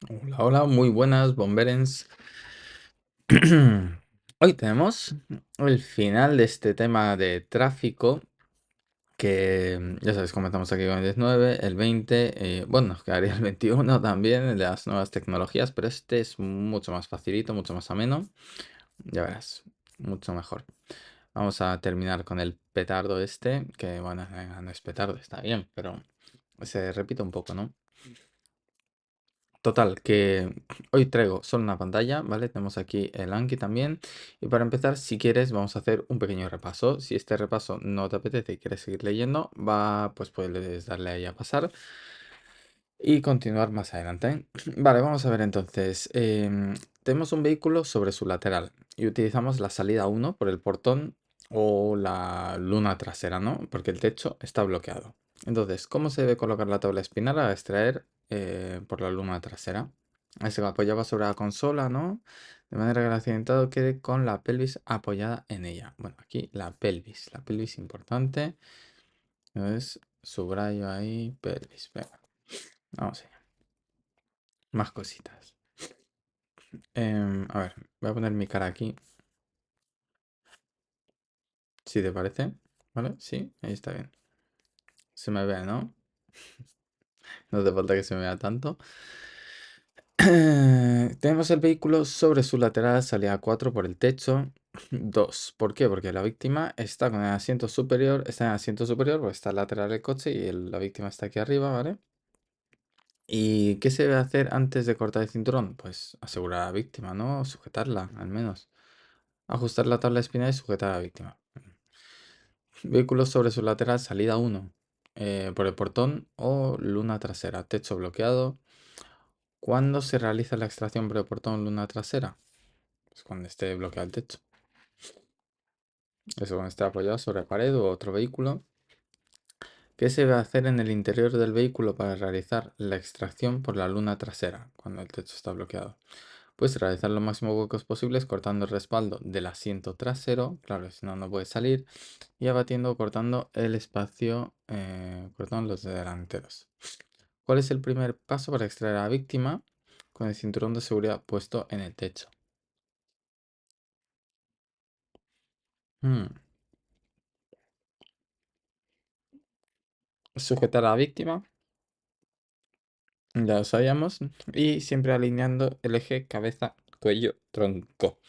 Hola, hola, muy buenas, bomberens. Hoy tenemos el final de este tema de tráfico, que ya sabéis, comenzamos aquí con el 19, el 20, bueno, nos quedaría el 21 también, el de las nuevas tecnologías, pero este es mucho más facilito, mucho más ameno, ya verás, mucho mejor. Vamos a terminar con el petardo este, que bueno, no es petardo, está bien, pero se repite un poco, ¿no? Total, que hoy traigo solo una pantalla, ¿vale? Tenemos aquí el Anki también. Y para empezar, si quieres, vamos a hacer un pequeño repaso. Si este repaso no te apetece y quieres seguir leyendo, pues puedes darle ahí a pasar y continuar más adelante. Vale, vamos a ver entonces. Tenemos un vehículo sobre su lateral y utilizamos la salida 1 por el portón o la luna trasera, ¿no? Porque el techo está bloqueado. Entonces, ¿cómo se debe colocar la tabla espinal a extraer por la luna trasera? Ahí se apoyaba sobre la consola, ¿no? De manera que el accidentado quede con la pelvis apoyada en ella. Bueno, aquí la pelvis importante. Entonces, subrayo ahí, pelvis. Venga, vamos allá. Más cositas. A ver, voy a poner mi cara aquí, si te parece. ¿Vale? Sí, ahí está bien. Se me ve, ¿no? No hace falta que se me vea tanto. Tenemos el vehículo sobre su lateral, salida 4 por el techo. 2. ¿Por qué? Porque la víctima está con el asiento superior, está en el asiento superior, porque está lateral del coche y la víctima está aquí arriba, ¿vale? ¿Y qué se debe hacer antes de cortar el cinturón? Pues asegurar a la víctima, ¿no? Sujetarla, al menos. Ajustar la tabla espinal y sujetar a la víctima. Vehículos sobre su lateral, salida 1. Por el portón o luna trasera. Techo bloqueado. ¿Cuándo se realiza la extracción por el portón o luna trasera? Pues cuando esté bloqueado el techo. Eso cuando esté apoyado sobre pared u otro vehículo. ¿Qué se va a hacer en el interior del vehículo para realizar la extracción por la luna trasera cuando el techo está bloqueado? Pues realizar los máximos huecos posibles cortando el respaldo del asiento trasero, claro, si no, no puede salir, y abatiendo o cortando el espacio, cortando los delanteros. ¿Cuál es el primer paso para extraer a la víctima con el cinturón de seguridad puesto en el techo? Hmm, Sujetar a la víctima, ya lo sabíamos, y siempre alineando el eje cabeza, cuello, tronco.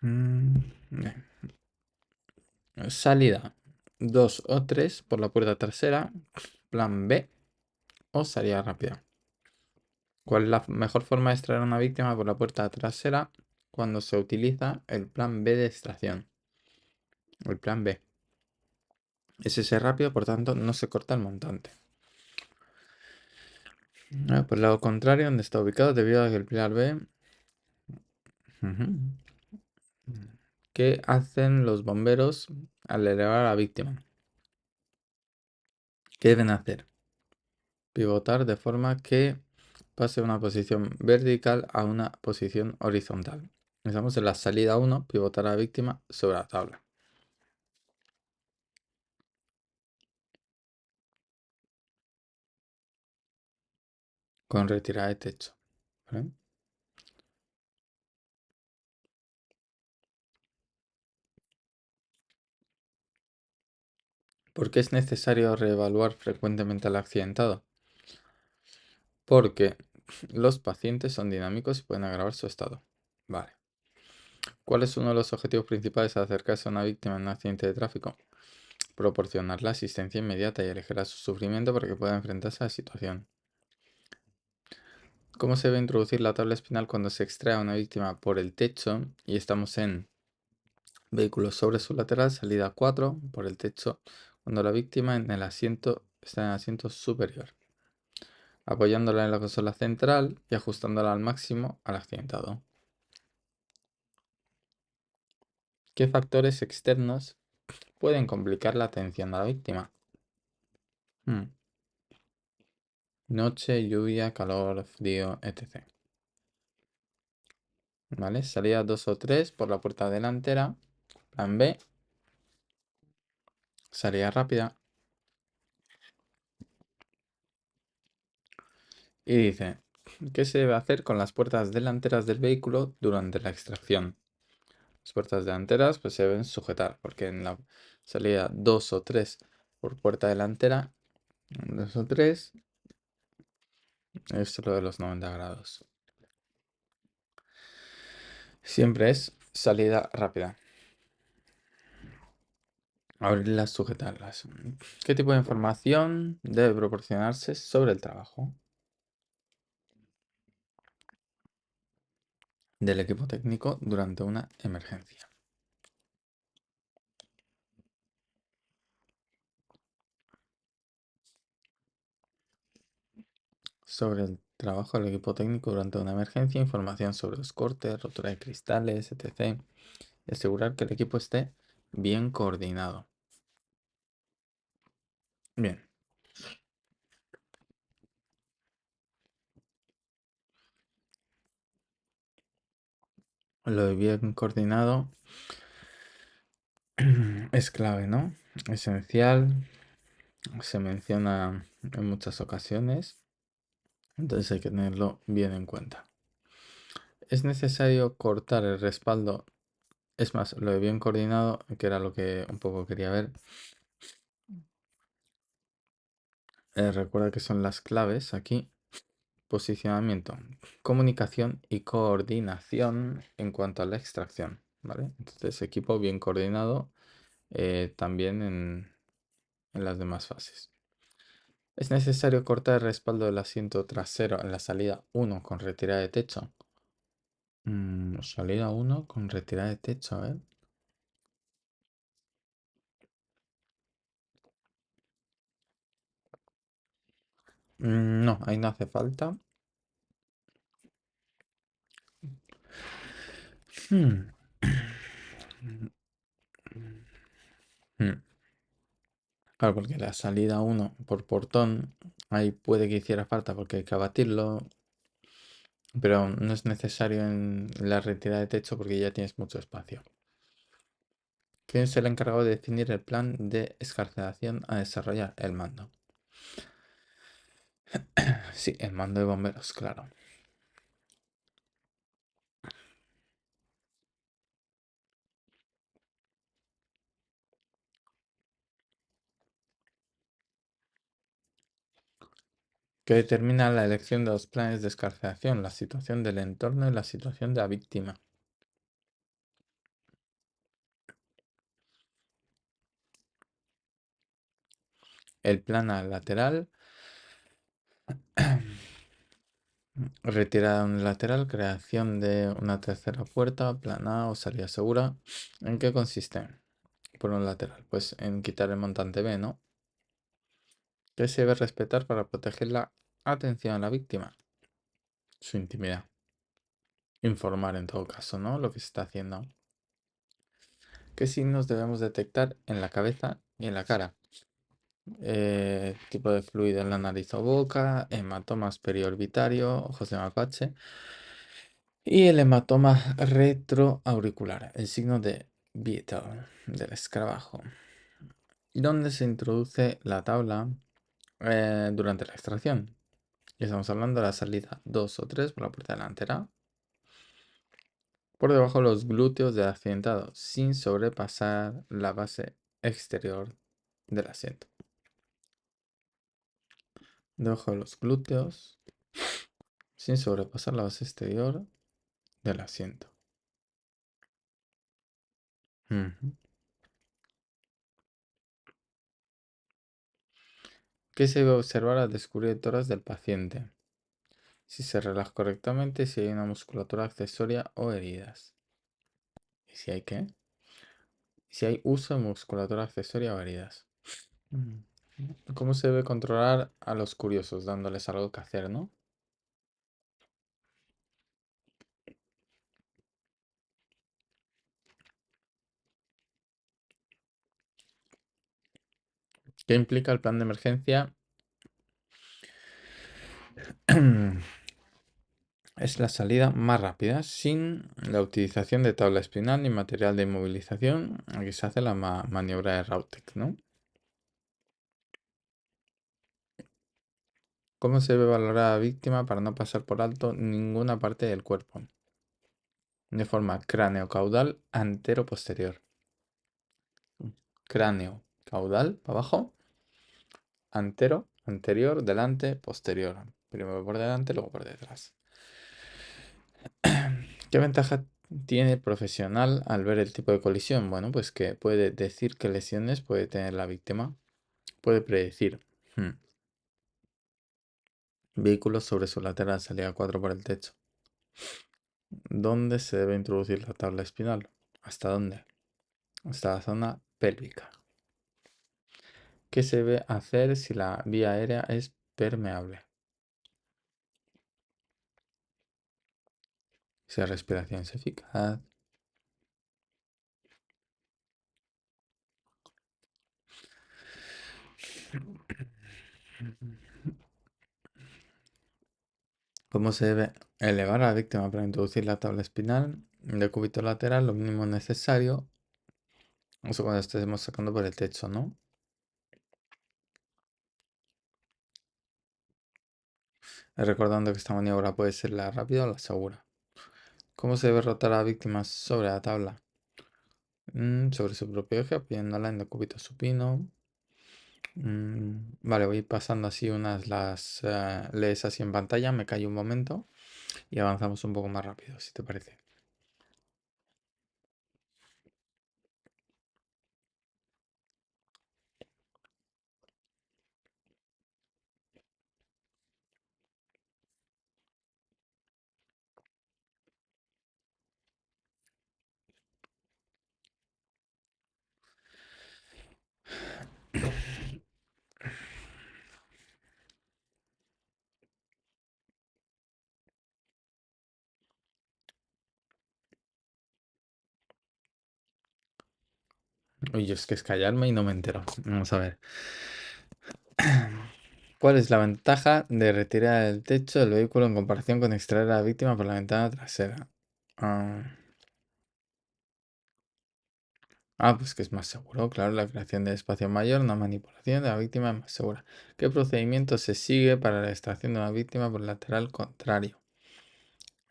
Mm, bien. Salida 2 o 3 por la puerta trasera, plan B o salida rápida. ¿Cuál es la mejor forma de extraer a una víctima por la puerta trasera cuando se utiliza el plan B de extracción? El plan B. Es ese rápido, por tanto, no se corta el montante. Por el lado contrario, donde está ubicado, debido a que el plan B. Ujú. ¿Qué hacen los bomberos al elevar a la víctima? ¿Qué deben hacer? Pivotar de forma que pase de una posición vertical a una posición horizontal. Estamos en la salida 1, pivotar a la víctima sobre la tabla. Con retirada de techo. ¿Vale? ¿Por qué es necesario reevaluar frecuentemente al accidentado? Porque los pacientes son dinámicos y pueden agravar su estado. Vale. ¿Cuál es uno de los objetivos principales al acercarse a una víctima en un accidente de tráfico? Proporcionar la asistencia inmediata y aligerar su sufrimiento para que pueda enfrentarse a la situación. ¿Cómo se debe introducir la tabla espinal cuando se extrae a una víctima por el techo y estamos en vehículo sobre su lateral, salida 4 por el techo, cuando la víctima en el asiento está en el asiento superior, apoyándola en la consola central y ajustándola al máximo al accidentado? ¿Qué factores externos pueden complicar la atención a la víctima? Hmm, Noche, lluvia, calor, frío, etc. ¿Vale? Salida 2 o 3 por la puerta delantera. Plan B. Salida rápida. Y dice, ¿qué se debe hacer con las puertas delanteras del vehículo durante la extracción? Las puertas delanteras pues se deben sujetar, porque en la salida 2 o 3 por puerta delantera, 2 o 3, es lo de los 90 grados. Siempre es salida rápida. Abrirlas, sujetarlas. ¿Qué tipo de información debe proporcionarse sobre el trabajo del equipo técnico durante una emergencia? Sobre el trabajo del equipo técnico durante una emergencia, información sobre los cortes, rotura de cristales, etc. Y asegurar que el equipo esté bien coordinado. Bien, lo de bien coordinado es clave, ¿no? Esencial, se menciona en muchas ocasiones, entonces hay que tenerlo bien en cuenta. Es necesario cortar el respaldo, es más, lo de bien coordinado, que era lo que un poco quería ver. Recuerda que son las claves aquí. Posicionamiento, comunicación y coordinación en cuanto a la extracción, ¿vale? Entonces, equipo bien coordinado también en las demás fases. Es necesario cortar el respaldo del asiento trasero en la salida 1 con retirada de techo. Salida 1 con retirada de techo, a ver. No, ahí no hace falta. Hmm. Hmm. Claro, porque la salida 1 por portón, ahí puede que hiciera falta porque hay que abatirlo, pero no es necesario en la retirada de techo porque ya tienes mucho espacio. ¿Quién es el encargado de definir el plan de escarcelación a desarrollar? El mando. Sí, el mando de bomberos, claro. Que determina la elección de los planes de escarcelación, la situación del entorno y la situación de la víctima. El plan lateral, retirada unilateral, creación de una tercera puerta, plan A o salida segura. ¿En qué consiste? Por un lateral, pues en quitar el montante B, ¿no? ¿Qué se debe respetar para proteger la atención a la víctima? Su intimidad. Informar en todo caso, ¿no? Lo que se está haciendo. ¿Qué signos debemos detectar en la cabeza y en la cara? Tipo de fluido en la nariz o boca, hematomas periorbitario, ojos de mapache y el hematoma retroauricular, el signo de Beetle, del escarabajo. ¿Dónde se introduce la tabla durante la extracción? Y estamos hablando de la salida 2 o 3 por la puerta delantera. Por debajo de los glúteos del accidentado, sin sobrepasar la base exterior del asiento. Debajo de los glúteos, sin sobrepasar la base exterior del asiento. Ujú. ¿Qué se debe observar al descubrir el tórax del paciente? Si se relaja correctamente, si hay una musculatura accesoria o heridas. ¿Y si hay qué? Si hay uso de musculatura accesoria o heridas. Mm. ¿Cómo se debe controlar a los curiosos? Dándoles algo que hacer, ¿no? ¿Qué implica el plan de emergencia? Es la salida más rápida sin la utilización de tabla espinal ni material de inmovilización. Aquí se hace la maniobra de Rauteck, ¿no? ¿Cómo se debe valorar a la víctima para no pasar por alto ninguna parte del cuerpo? De forma cráneo-caudal, antero-posterior. Cráneo, caudal, para abajo. Antero, anterior, delante, posterior. Primero por delante, luego por detrás. ¿Qué ventaja tiene el profesional al ver el tipo de colisión? Bueno, pues que puede decir qué lesiones puede tener la víctima. Puede predecir. Vehículos sobre su lateral, salida 4 por el techo. ¿Dónde se debe introducir la tabla espinal? ¿Hasta dónde? Hasta la zona pélvica. ¿Qué se debe hacer si la vía aérea es permeable? Si la respiración es eficaz. ¿Cómo se debe elevar a la víctima para introducir la tabla espinal? De cúbito lateral, lo mínimo necesario. Eso cuando estemos sacando por el techo, ¿no? Recordando que esta maniobra puede ser la rápida o la segura. ¿Cómo se debe rotar a la víctima sobre la tabla? Sobre su propio eje, apoyándola en decúbito supino. Vale, voy pasando así las lees así en pantalla, me callo un momento y avanzamos un poco más rápido, si te parece. Oye, es que es callarme y no me entero. Vamos a ver. ¿Cuál es la ventaja de retirar el techo del vehículo en comparación con extraer a la víctima por la ventana trasera? Ah, pues que es más seguro, claro, la creación de espacio mayor, una manipulación de la víctima es más segura. ¿Qué procedimiento se sigue para la extracción de una víctima por el lateral contrario?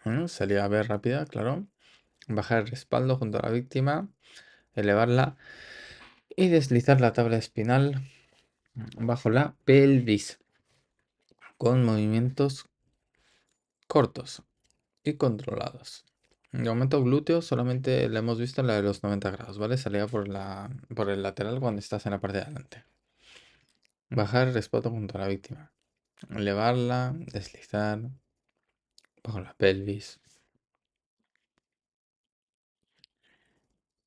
Bueno, salida B rápida, claro. Bajar el respaldo junto a la víctima, elevarla y deslizar la tabla espinal bajo la pelvis con movimientos cortos y controlados. De momento glúteo solamente la hemos visto en la de los 90 grados, ¿vale? Salida por el lateral cuando estás en la parte de adelante. Bajar el respaldo junto a la víctima. Elevarla, deslizar bajo la pelvis.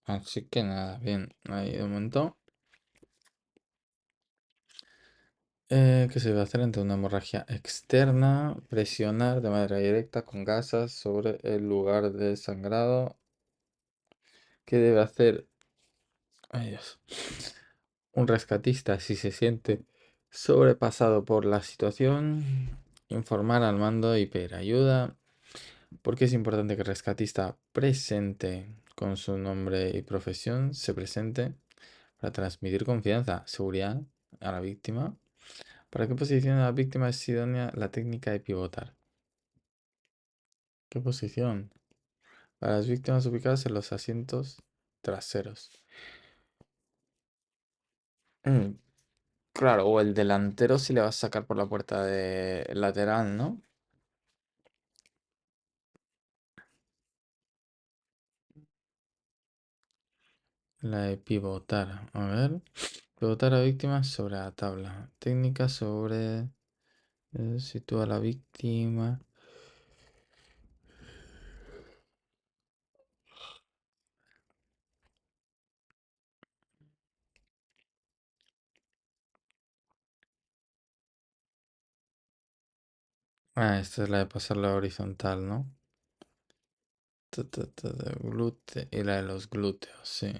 Así que nada, bien. Ahí de momento. ¿Qué se debe hacer ante una hemorragia externa? Presionar de manera directa con gasas sobre el lugar de sangrado. ¿Qué debe hacer? Ay, Dios. Un rescatista si se siente sobrepasado por la situación. Informar al mando y pedir ayuda. ¿Por qué es importante que el rescatista presente con su nombre y profesión se presente para transmitir confianza, seguridad a la víctima? ¿Para qué posición de la víctima es idónea la técnica de pivotar? ¿Qué posición? Para las víctimas ubicadas en los asientos traseros. Mm, claro, o el delantero si le vas a sacar por la puerta de lateral, ¿no? La de pivotar. A ver. Pivotar a víctimas sobre la tabla. Técnica sobre... sitúa a la víctima. Esta es la de pasarla horizontal, ¿no? De glúteo y la de los glúteos, sí.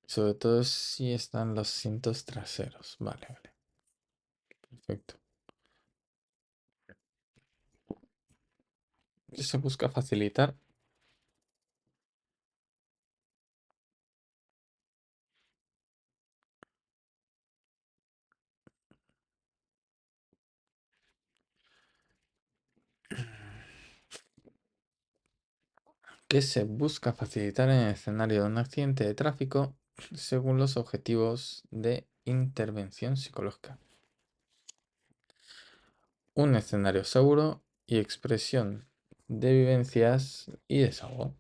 Sobre todo si están los asientos traseros. Vale, vale. Perfecto. Se busca facilitar. que se busca facilitar en el escenario de un accidente de tráfico según los objetivos de intervención psicológica. Un escenario seguro y expresión de vivencias y desahogo.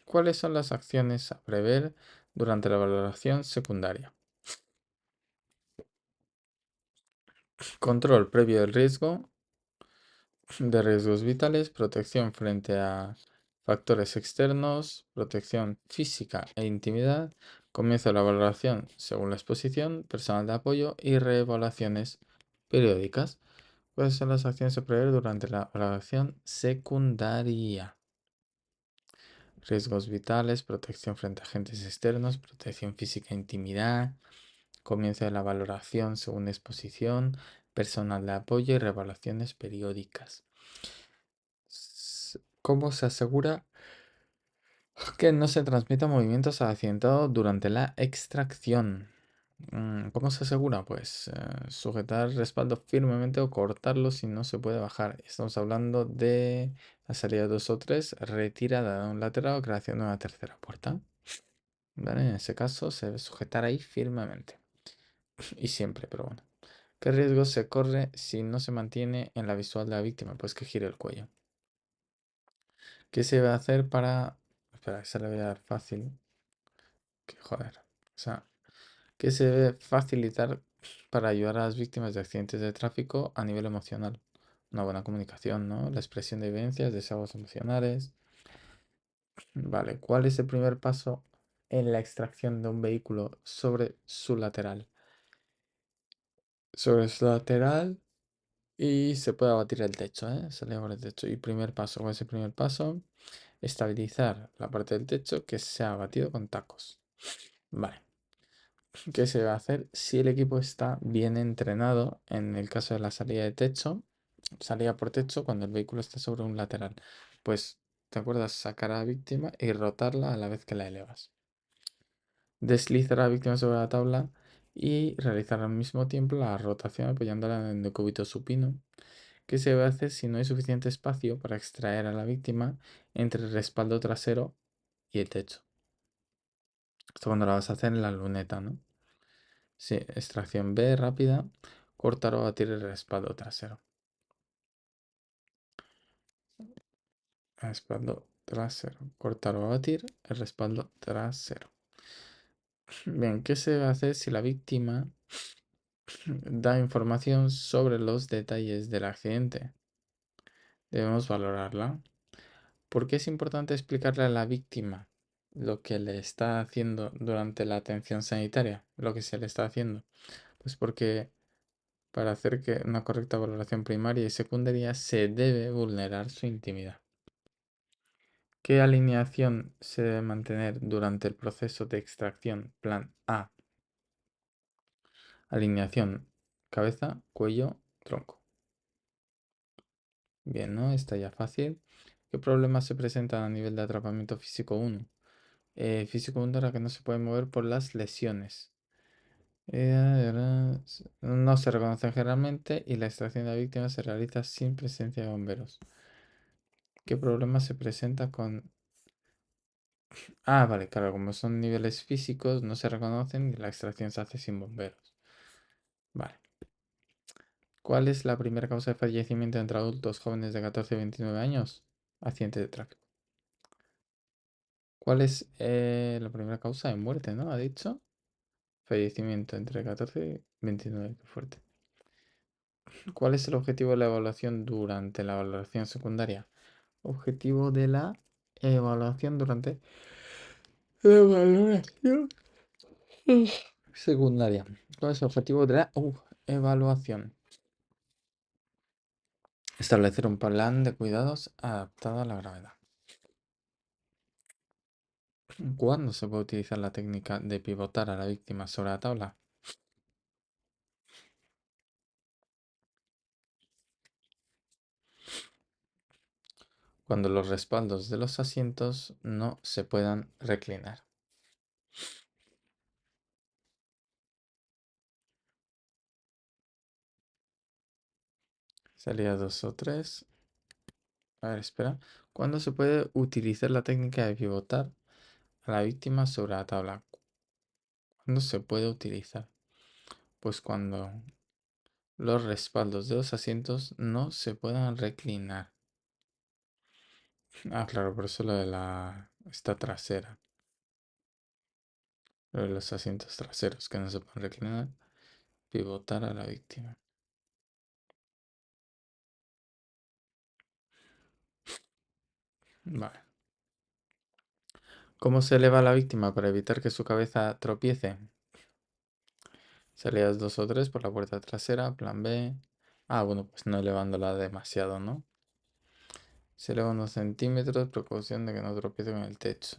¿Cuáles son las acciones a prever durante la valoración secundaria? Control previo del riesgo, de riesgos vitales, protección frente a factores externos, protección física e intimidad, comienzo de la valoración según la exposición, personal de apoyo y reevaluaciones periódicas. ¿Cuáles son las acciones a prever durante la valoración secundaria? Riesgos vitales, protección frente a agentes externos, protección física e intimidad, comienzo de la valoración según exposición, personal de apoyo y reevaluaciones periódicas. ¿Cómo se asegura que no se transmitan movimientos accidentados durante la extracción? ¿Cómo se asegura? Pues sujetar el respaldo firmemente o cortarlo si no se puede bajar. Estamos hablando de la salida 2 o 3, retirada de un lateral o creación de una tercera puerta. ¿Vale? En ese caso se debe sujetar ahí firmemente. Y siempre, pero bueno. ¿Qué riesgo se corre si no se mantiene en la visual de la víctima? Pues que gire el cuello. ¿Qué se va a hacer para... Espera, esa le voy a dar fácil. Que joder. O sea, ¿qué se debe facilitar para ayudar a las víctimas de accidentes de tráfico a nivel emocional? Una buena comunicación, ¿no? La expresión de vivencias, desahogos emocionales. Vale, ¿cuál es el primer paso en la extracción de un vehículo sobre su lateral? Sobre su lateral y se puede abatir el techo, ¿eh? Salir por el techo. Y primer paso, ¿cuál es el primer paso? Estabilizar la parte del techo que se ha abatido con tacos. Vale. ¿Qué se va a hacer si el equipo está bien entrenado en el caso de la salida de techo, salida por techo cuando el vehículo está sobre un lateral? Pues, ¿te acuerdas? Sacar a la víctima y rotarla a la vez que la elevas. Deslizar a la víctima sobre la tabla y realizar al mismo tiempo la rotación apoyándola en el decúbito supino. ¿Qué se va a hacer si no hay suficiente espacio para extraer a la víctima entre el respaldo trasero y el techo? Esto cuando la vas a hacer en la luneta, ¿no? Sí, extracción B rápida, cortar o batir el respaldo trasero. Respaldo trasero. Cortar o batir el respaldo trasero. Bien, ¿qué se va a hacer si la víctima da información sobre los detalles del accidente? Debemos valorarla. ¿Por qué es importante explicarle a la víctima lo que le está haciendo durante la atención sanitaria? Lo que se le está haciendo. Pues porque para hacer que una correcta valoración primaria y secundaria se debe vulnerar su intimidad. ¿Qué alineación se debe mantener durante el proceso de extracción? Plan A. Alineación cabeza, cuello, tronco. Bien, ¿no? Está ya fácil. ¿Qué problemas se presentan a nivel de atrapamiento físico 1? Físico 1 era que no se puede mover por las lesiones. No se reconocen generalmente y la extracción de la víctima se realiza sin presencia de bomberos. ¿Qué problema se presenta con...? Ah, vale, claro, como son niveles físicos, no se reconocen y la extracción se hace sin bomberos. Vale. ¿Cuál es la primera causa de fallecimiento entre adultos jóvenes de 14 a 29 años? Accidente de tráfico. ¿Cuál es la primera causa de muerte, no? Ha dicho. Fallecimiento entre 14 y 29, qué fuerte. ¿Cuál es el objetivo de la evaluación durante la valoración secundaria? Objetivo de la evaluación durante la valoración secundaria. ¿Cuál es el objetivo de la evaluación? Establecer un plan de cuidados adaptado a la gravedad. ¿Cuándo se puede utilizar la técnica de pivotar a la víctima sobre la tabla? Cuando los respaldos de los asientos no se puedan reclinar. Salida 2 o 3. A ver, espera. ¿Cuándo se puede utilizar la técnica de pivotar a la víctima sobre la tabla? ¿Cuándo se puede utilizar? Pues cuando los respaldos de los asientos no se puedan reclinar. Ah, claro, por eso lo de esta trasera. Lo de los asientos traseros que no se pueden reclinar. Pivotar a la víctima. Vale. ¿Cómo se eleva la víctima para evitar que su cabeza tropiece? Salidas 2 o 3 por la puerta trasera, plan B. Ah, bueno, pues no elevándola demasiado, ¿no? Se eleva unos centímetros, precaución de que no tropiece con el techo.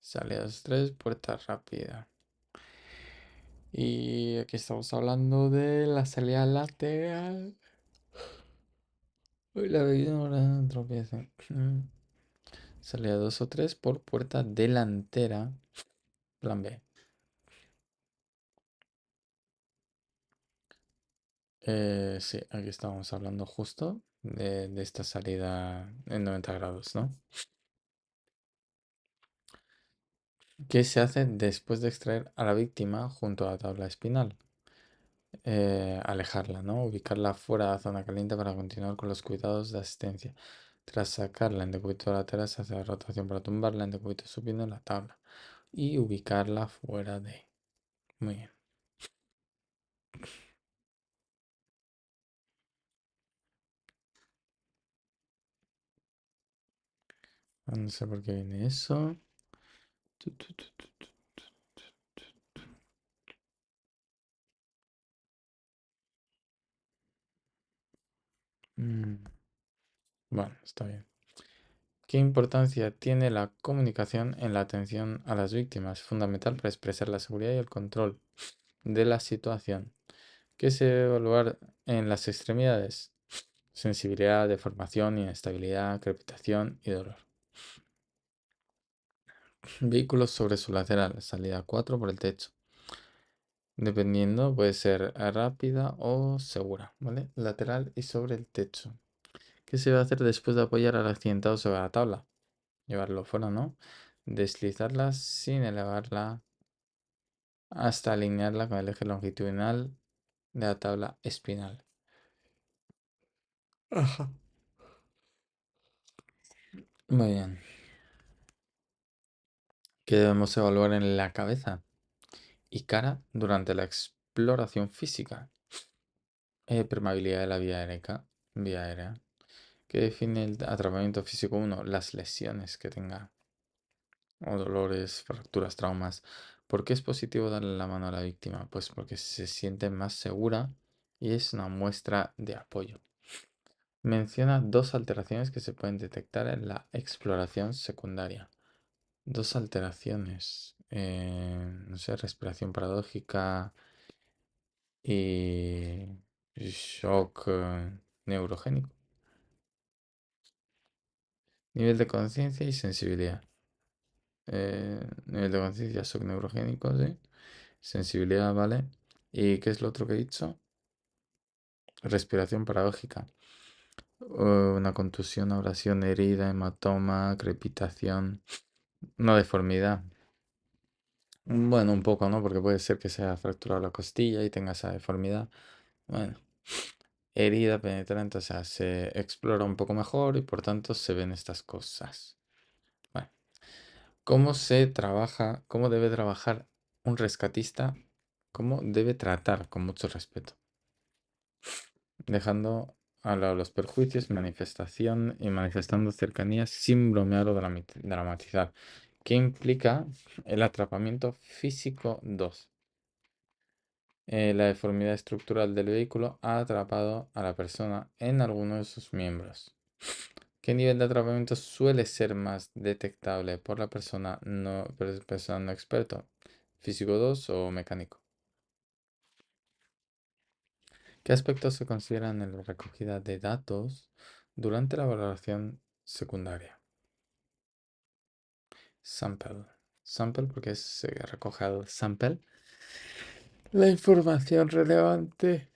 Salidas 3, puerta rápida. Y aquí estamos hablando de la salida lateral. Uy, la bebida no tropiece. Salida 2 o 3 por puerta delantera, plan B. Sí, aquí estamos hablando justo de esta salida en 90 grados, ¿no? ¿Qué se hace después de extraer a la víctima junto a la tabla espinal? Alejarla, ¿no? Ubicarla fuera de la zona caliente para continuar con los cuidados de asistencia. Tras sacarla en decúbito lateral se hace la rotación para tumbarla en decúbito supino en la tabla. Y ubicarla fuera de. Muy bien. No sé por qué viene eso. Tu, tu, tu, tu, tu. Mm, Bueno, está bien. ¿Qué importancia tiene la comunicación en la atención a las víctimas? Fundamental para expresar la seguridad y el control de la situación. ¿Qué se debe evaluar en las extremidades? Sensibilidad, deformación, inestabilidad, crepitación y dolor. Vehículos sobre su lateral, salida 4 por el techo. Dependiendo, puede ser rápida o segura, ¿vale? Lateral y sobre el techo. ¿Qué se va a hacer después de apoyar al accidentado sobre la tabla? Llevarlo fuera, ¿no? Deslizarla sin elevarla hasta alinearla con el eje longitudinal de la tabla espinal. Ajá. Muy bien. ¿Qué debemos evaluar en la cabeza y cara durante la exploración física? Permeabilidad de la vía aérea. ¿Qué define el atrapamiento físico? Uno, las lesiones que tenga, o dolores, fracturas, traumas. ¿Por qué es positivo darle la mano a la víctima? Pues porque se siente más segura y es una muestra de apoyo. Menciona dos alteraciones que se pueden detectar en la exploración secundaria. Dos alteraciones. No sé, respiración paradójica y shock neurogénico. Nivel de conciencia y sensibilidad. Nivel de conciencia, shock neurogénico, sí. Sensibilidad, ¿vale? ¿Y qué es lo otro que he dicho? Respiración paradójica. Una contusión, abrasión, herida, hematoma, crepitación. Una deformidad. Bueno, un poco, ¿no? Porque puede ser que se haya fracturado la costilla y tenga esa deformidad. Bueno, herida penetrante, o sea, se explora un poco mejor y por tanto se ven estas cosas. Bueno, ¿cómo se trabaja, cómo debe trabajar un rescatista? ¿Cómo debe tratar con mucho respeto? Dejando a lado los perjuicios, manifestación y manifestando cercanía sin bromear o dramatizar. ¿Qué implica el atrapamiento físico 2? La deformidad estructural del vehículo ha atrapado a la persona en alguno de sus miembros. ¿Qué nivel de atrapamiento suele ser más detectable por la persona no experto? ¿Físico 2 o mecánico? ¿Qué aspectos se consideran en la recogida de datos durante la valoración secundaria? Sample. Sample porque se recoge el sample. La información relevante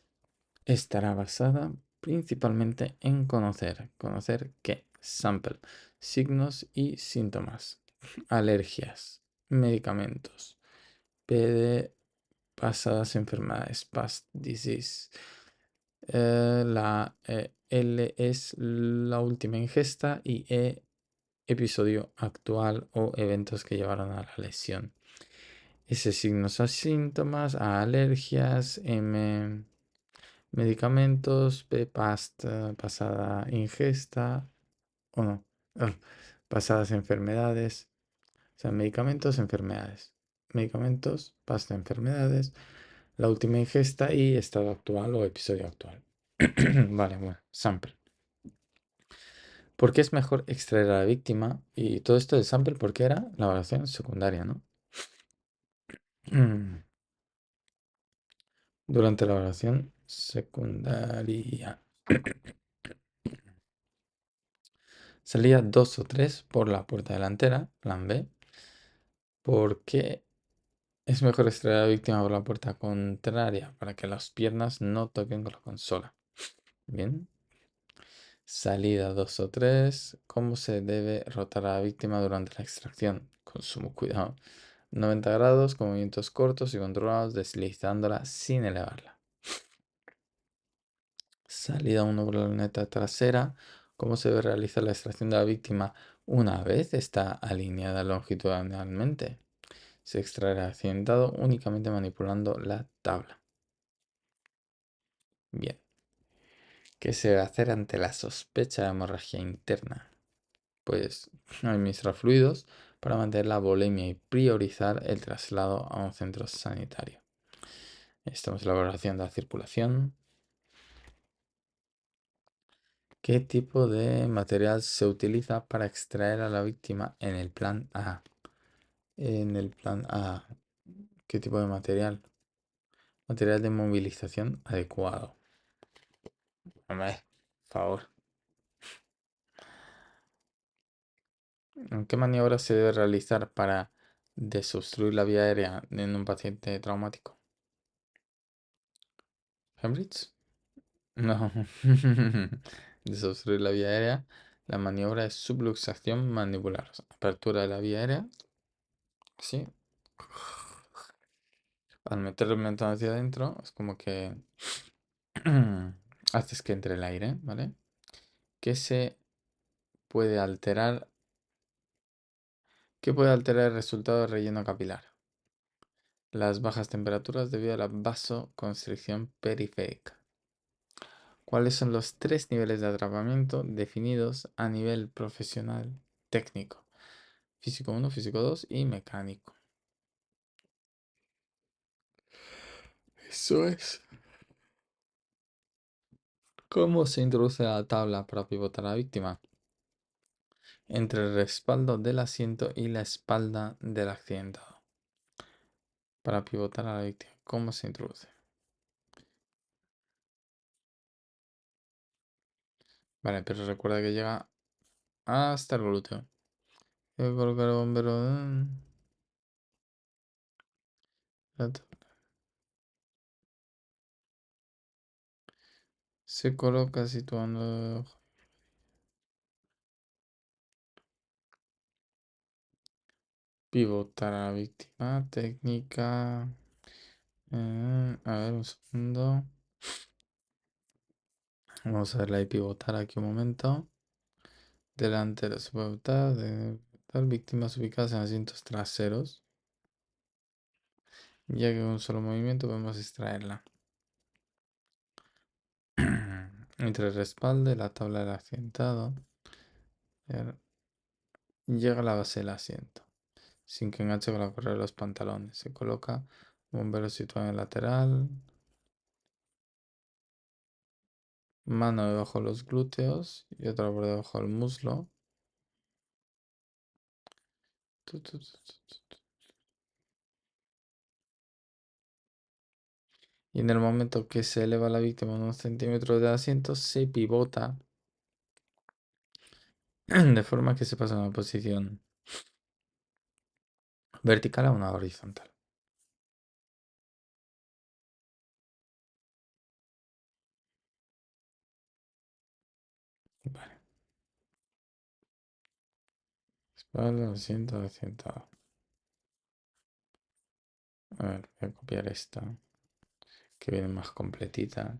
estará basada principalmente en conocer. ¿Conocer qué? Sample, signos y síntomas, alergias, medicamentos, PD, pasadas enfermedades, past disease. La L es la última ingesta y E, episodio actual o eventos que llevaron a la lesión. S, signos o síntomas, A, alergias, M, medicamentos, P, pasada ingesta, o no, pasadas enfermedades, o sea, medicamentos, enfermedades, medicamentos, pasta, enfermedades, la última ingesta y estado actual o episodio actual. Vale, bueno, sample. ¿Por qué es mejor extraer a la víctima? Y todo esto de sample, porque era la evaluación secundaria, ¿no? Durante la evaluación secundaria. Salía 2 o 3 por la puerta delantera, plan B. ¿Por qué es mejor extraer a la víctima por la puerta contraria? Para que las piernas no toquen con la consola. Bien. Salida 2 o 3. ¿Cómo se debe rotar a la víctima durante la extracción? Con sumo cuidado. 90 grados, con movimientos cortos y controlados, deslizándola sin elevarla. Salida 1 por la luneta trasera. ¿Cómo se debe realizar la extracción de la víctima una vez está alineada longitudinalmente? Se extraerá accidentado únicamente manipulando la tabla. Bien. ¿Qué se debe hacer ante la sospecha de hemorragia interna? Pues administrar fluidos para mantener la volemia y priorizar el traslado a un centro sanitario. Estamos en la valoración de la circulación. ¿Qué tipo de material se utiliza para extraer a la víctima en el plan A? En el plan A, ¿qué tipo de material? Material de movilización adecuado. Hombre, por favor. ¿Qué maniobra se debe realizar para desobstruir la vía aérea en un paciente traumático? ¿Hemorrhage? No. Desobstruir la vía aérea. La maniobra es subluxación mandibular. O sea, apertura de la vía aérea. Sí. Al meter el mentón hacia adentro, es como que haces que entre el aire, ¿vale? ¿Qué se puede alterar? ¿Qué puede alterar el resultado del relleno capilar? Las bajas temperaturas debido a la vasoconstricción periférica. ¿Cuáles son los 3 niveles de atrapamiento definidos a nivel profesional técnico? Físico 1, físico 2 y mecánico. Eso es. ¿Cómo se introduce la tabla para pivotar a la víctima? Entre el respaldo del asiento y la espalda del accidentado. Para pivotar a la víctima, ¿cómo se introduce? Vale, pero recuerda que llega hasta el glúteo. Voy a colocar el bombero. Se coloca situando. Pivotar a la víctima. Técnica. A ver, un segundo. Vamos a ver la de pivotar aquí un momento. Delantero se puede pivotar. Víctimas ubicadas en asientos traseros. Ya que con un solo movimiento podemos extraerla. Entre el respaldo y la tabla del accidentado. Llega a la base del asiento, sin que enganche con la correa de los pantalones. Se coloca un bombero situado en el lateral. Mano debajo de los glúteos y otra por debajo del muslo. Y en el momento que se eleva la víctima unos centímetros del asiento, se pivota de forma que se pasa a una posición vertical a una horizontal. Vale. Espalda, asiento, asiento. A ver, voy a copiar esta, que viene más completita.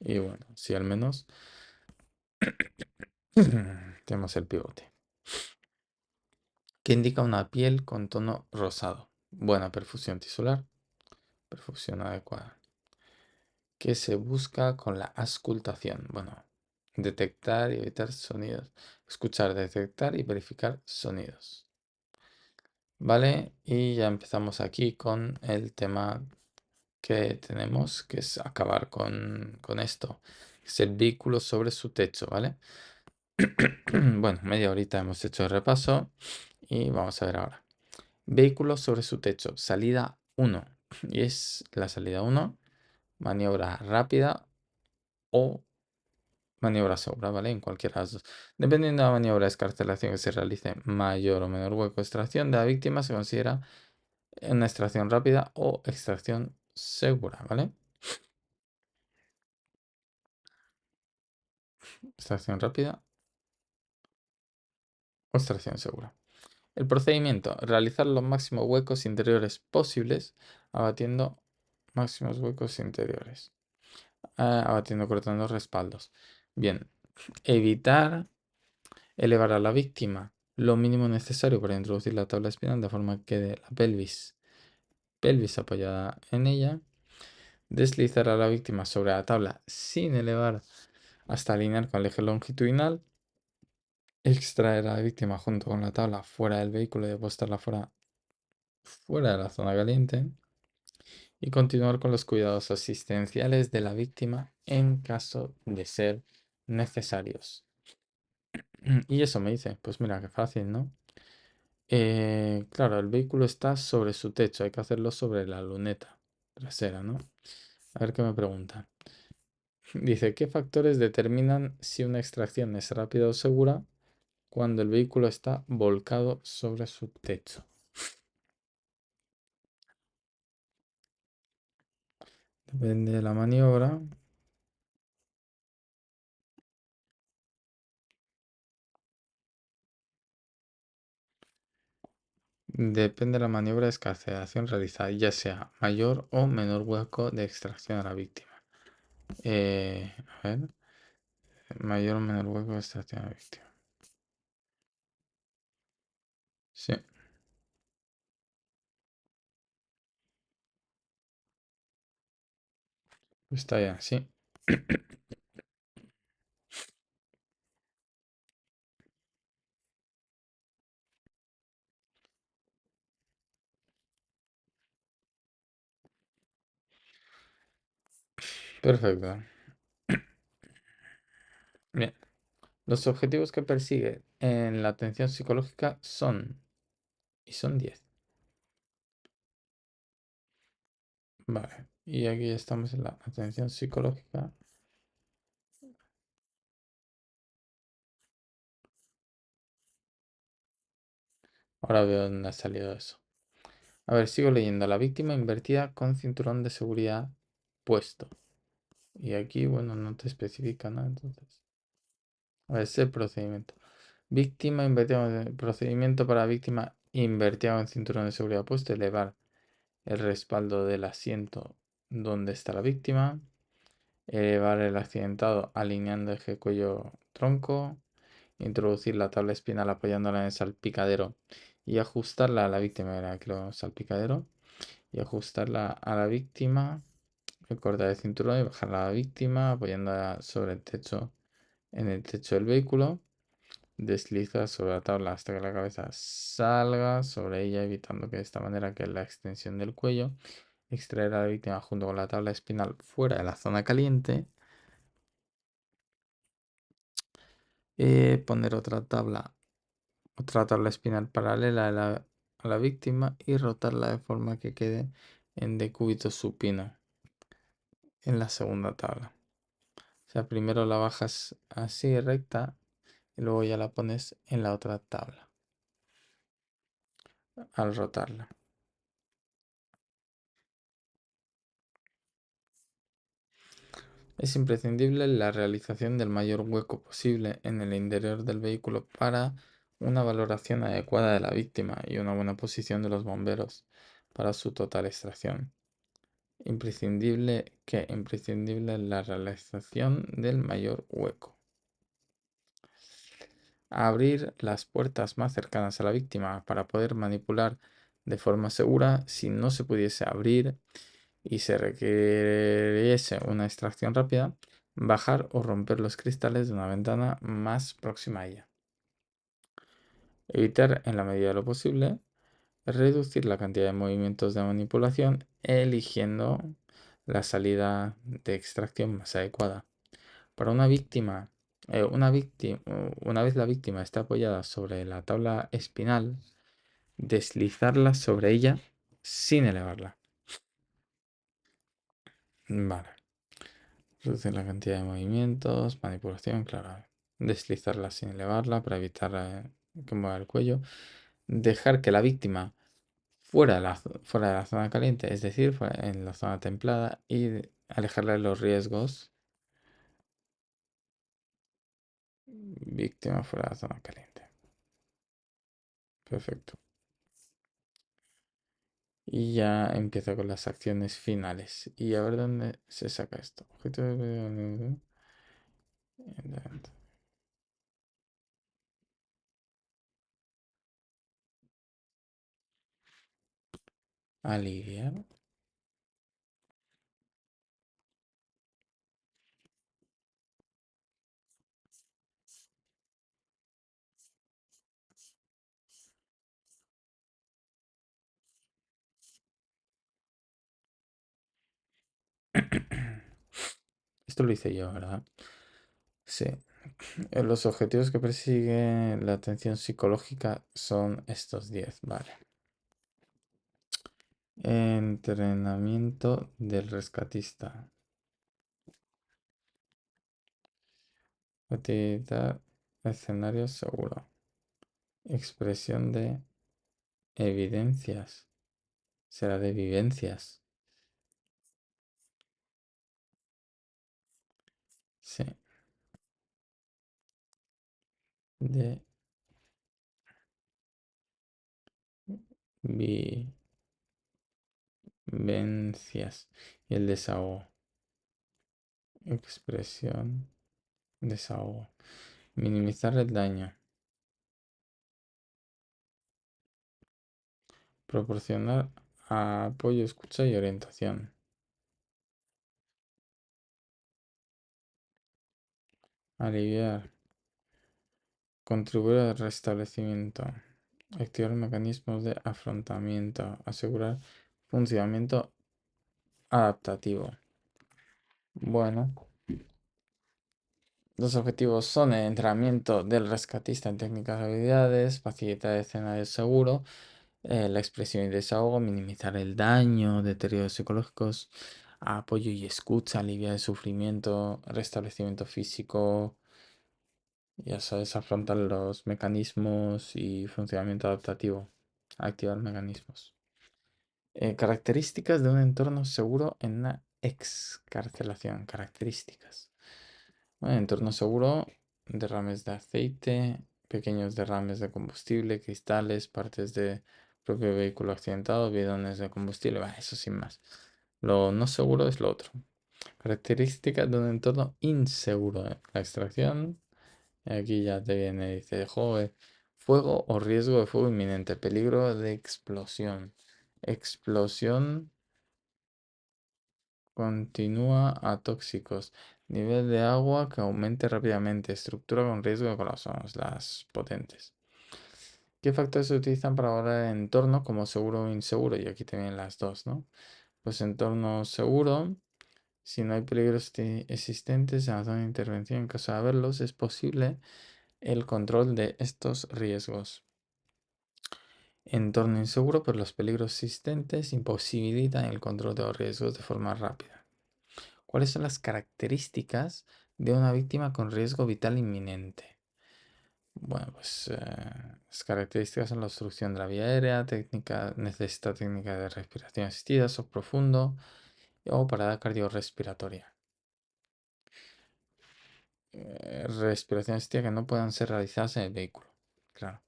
Y bueno, sí, al menos tenemos el pivote. Que indica una piel con tono rosado. Buena perfusión tisular, perfusión adecuada. Que se busca con la auscultación. Bueno, detectar y evitar sonidos. Escuchar, detectar y verificar sonidos. Vale, y ya empezamos aquí con el tema que tenemos, que es acabar con esto. Es el vehículo sobre su techo, ¿vale? Bueno, media horita hemos hecho el repaso y vamos a ver ahora. Vehículo sobre su techo, salida 1. Y es la salida 1, maniobra rápida o maniobra sobra, ¿vale? En cualquiera de las dos. Dependiendo de la maniobra de escarcelación que se realice, mayor o menor hueco de extracción de la víctima se considera una extracción rápida o extracción segura, ¿vale? Extracción rápida o extracción segura. El procedimiento, realizar los máximos huecos interiores posibles, abatiendo máximos huecos interiores, abatiendo, cortando respaldos. Bien, evitar elevar a la víctima lo mínimo necesario para introducir la tabla espinal de forma que quede la pelvis apoyada en ella. Deslizar a la víctima sobre la tabla sin elevar hasta alinear con el eje longitudinal. Extraer a la víctima junto con la tabla fuera del vehículo y depositarla fuera de la zona caliente. Y continuar con los cuidados asistenciales de la víctima en caso de ser necesarios. Y eso me dice, pues mira, qué fácil, ¿no? Claro, el vehículo está sobre su techo, hay que hacerlo sobre la luneta trasera, ¿no? A ver qué me pregunta. Dice, ¿qué factores determinan si una extracción es rápida o segura cuando el vehículo está volcado sobre su techo? Depende de la maniobra. Depende de la maniobra de escarcelación realizada, ya sea mayor o menor hueco de extracción a la víctima. A ver, mayor o menor hueco de extracción a la víctima. Sí, está bien, sí. Perfecto. Bien. Los objetivos que persigue en la atención psicológica son, y son 10. Vale. Y aquí estamos en la atención psicológica. Ahora veo dónde ha salido eso. A ver, sigo leyendo. La víctima invertida con cinturón de seguridad puesto. Y aquí, bueno, no te especifica nada, entonces. A ver, ese procedimiento. Víctima invertida. Procedimiento para víctima invertida con cinturón de seguridad puesto. Elevar el respaldo del asiento donde está la víctima. Elevar el accidentado alineando eje cuello-tronco. Introducir la tabla espinal apoyándola en el salpicadero y ajustarla a la víctima. Era creo salpicadero. Y ajustarla a la víctima. Cortar el cinturón y bajarla a la víctima apoyándola sobre el techo, en el techo del vehículo. Desliza sobre la tabla hasta que la cabeza salga sobre ella, evitando que de esta manera que la extensión del cuello. Extraer a la víctima junto con la tabla espinal fuera de la zona caliente. Poner otra tabla espinal paralela a la víctima y rotarla de forma que quede en decúbito supino en la segunda tabla. O sea, primero la bajas así recta y luego ya la pones en la otra tabla al rotarla. Es imprescindible la realización del mayor hueco posible en el interior del vehículo para una valoración adecuada de la víctima y una buena posición de los bomberos para su total extracción. Imprescindible la realización del mayor hueco. Abrir las puertas más cercanas a la víctima para poder manipular de forma segura. Si no se pudiese abrir y se requiriese una extracción rápida, bajar o romper los cristales de una ventana más próxima a ella. Evitar en la medida de lo posible reducir la cantidad de movimientos de manipulación eligiendo la salida de extracción más adecuada. Para una víctima, una vez la víctima está apoyada sobre la tabla espinal, deslizarla sobre ella sin elevarla. Vale. Reducir la cantidad de movimientos, manipulación, claro. Deslizarla sin elevarla para evitar que mueva el cuello. Dejar que la víctima fuera de la zona caliente, es decir, en la zona templada, y alejarla de los riesgos. Víctima fuera de la zona caliente. Perfecto. Y ya empieza con las acciones finales. Y a ver dónde se saca esto. Objeto de... Aliviar. Esto lo hice yo, ¿verdad? Sí. Los objetivos que persigue la atención psicológica son estos 10, vale. Entrenamiento del rescatista. Utilizar escenario seguro. Expresión de evidencias. Será de vivencias. Sí. De vivencias. Y el desahogo. Expresión. Desahogo. Minimizar el daño. Proporcionar apoyo, escucha y orientación. Aliviar. Contribuir al restablecimiento. Activar mecanismos de afrontamiento. Asegurar funcionamiento adaptativo. Bueno, los objetivos son el entrenamiento del rescatista en técnicas y habilidades, facilitar escenarios seguros, la expresión y desahogo, minimizar el daño, deterioros psicológicos, apoyo y escucha, aliviar el sufrimiento, restablecimiento físico, ya sabes, afrontar los mecanismos y funcionamiento adaptativo, activar mecanismos. Características de un entorno seguro en una excarcelación. Características. Bueno, entorno seguro, derrames de aceite, pequeños derrames de combustible, cristales, partes de propio vehículo accidentado, bidones de combustible, eso sin más. Lo no seguro es lo otro. Características de un entorno inseguro. La extracción, aquí ya te viene, dice, fuego o riesgo de fuego inminente, peligro de explosión. Explosión continúa a tóxicos. Nivel de agua que aumente rápidamente. Estructura con riesgo de colapso. Las potentes. ¿Qué factores se utilizan para valorar el entorno como seguro o inseguro? Y aquí te vienen las dos, ¿no? Pues entorno seguro. Si no hay peligros existentes en la zona de intervención, en caso de haberlos, es posible el control de estos riesgos. Entorno inseguro, pues los peligros existentes imposibilitan el control de los riesgos de forma rápida. ¿Cuáles son las características de una víctima con riesgo vital inminente? Bueno, pues las características son la obstrucción de la vía aérea, necesita técnica de respiración asistida, shock profundo o parada cardiorrespiratoria. respiración asistida que no puedan ser realizadas en el vehículo. Claro.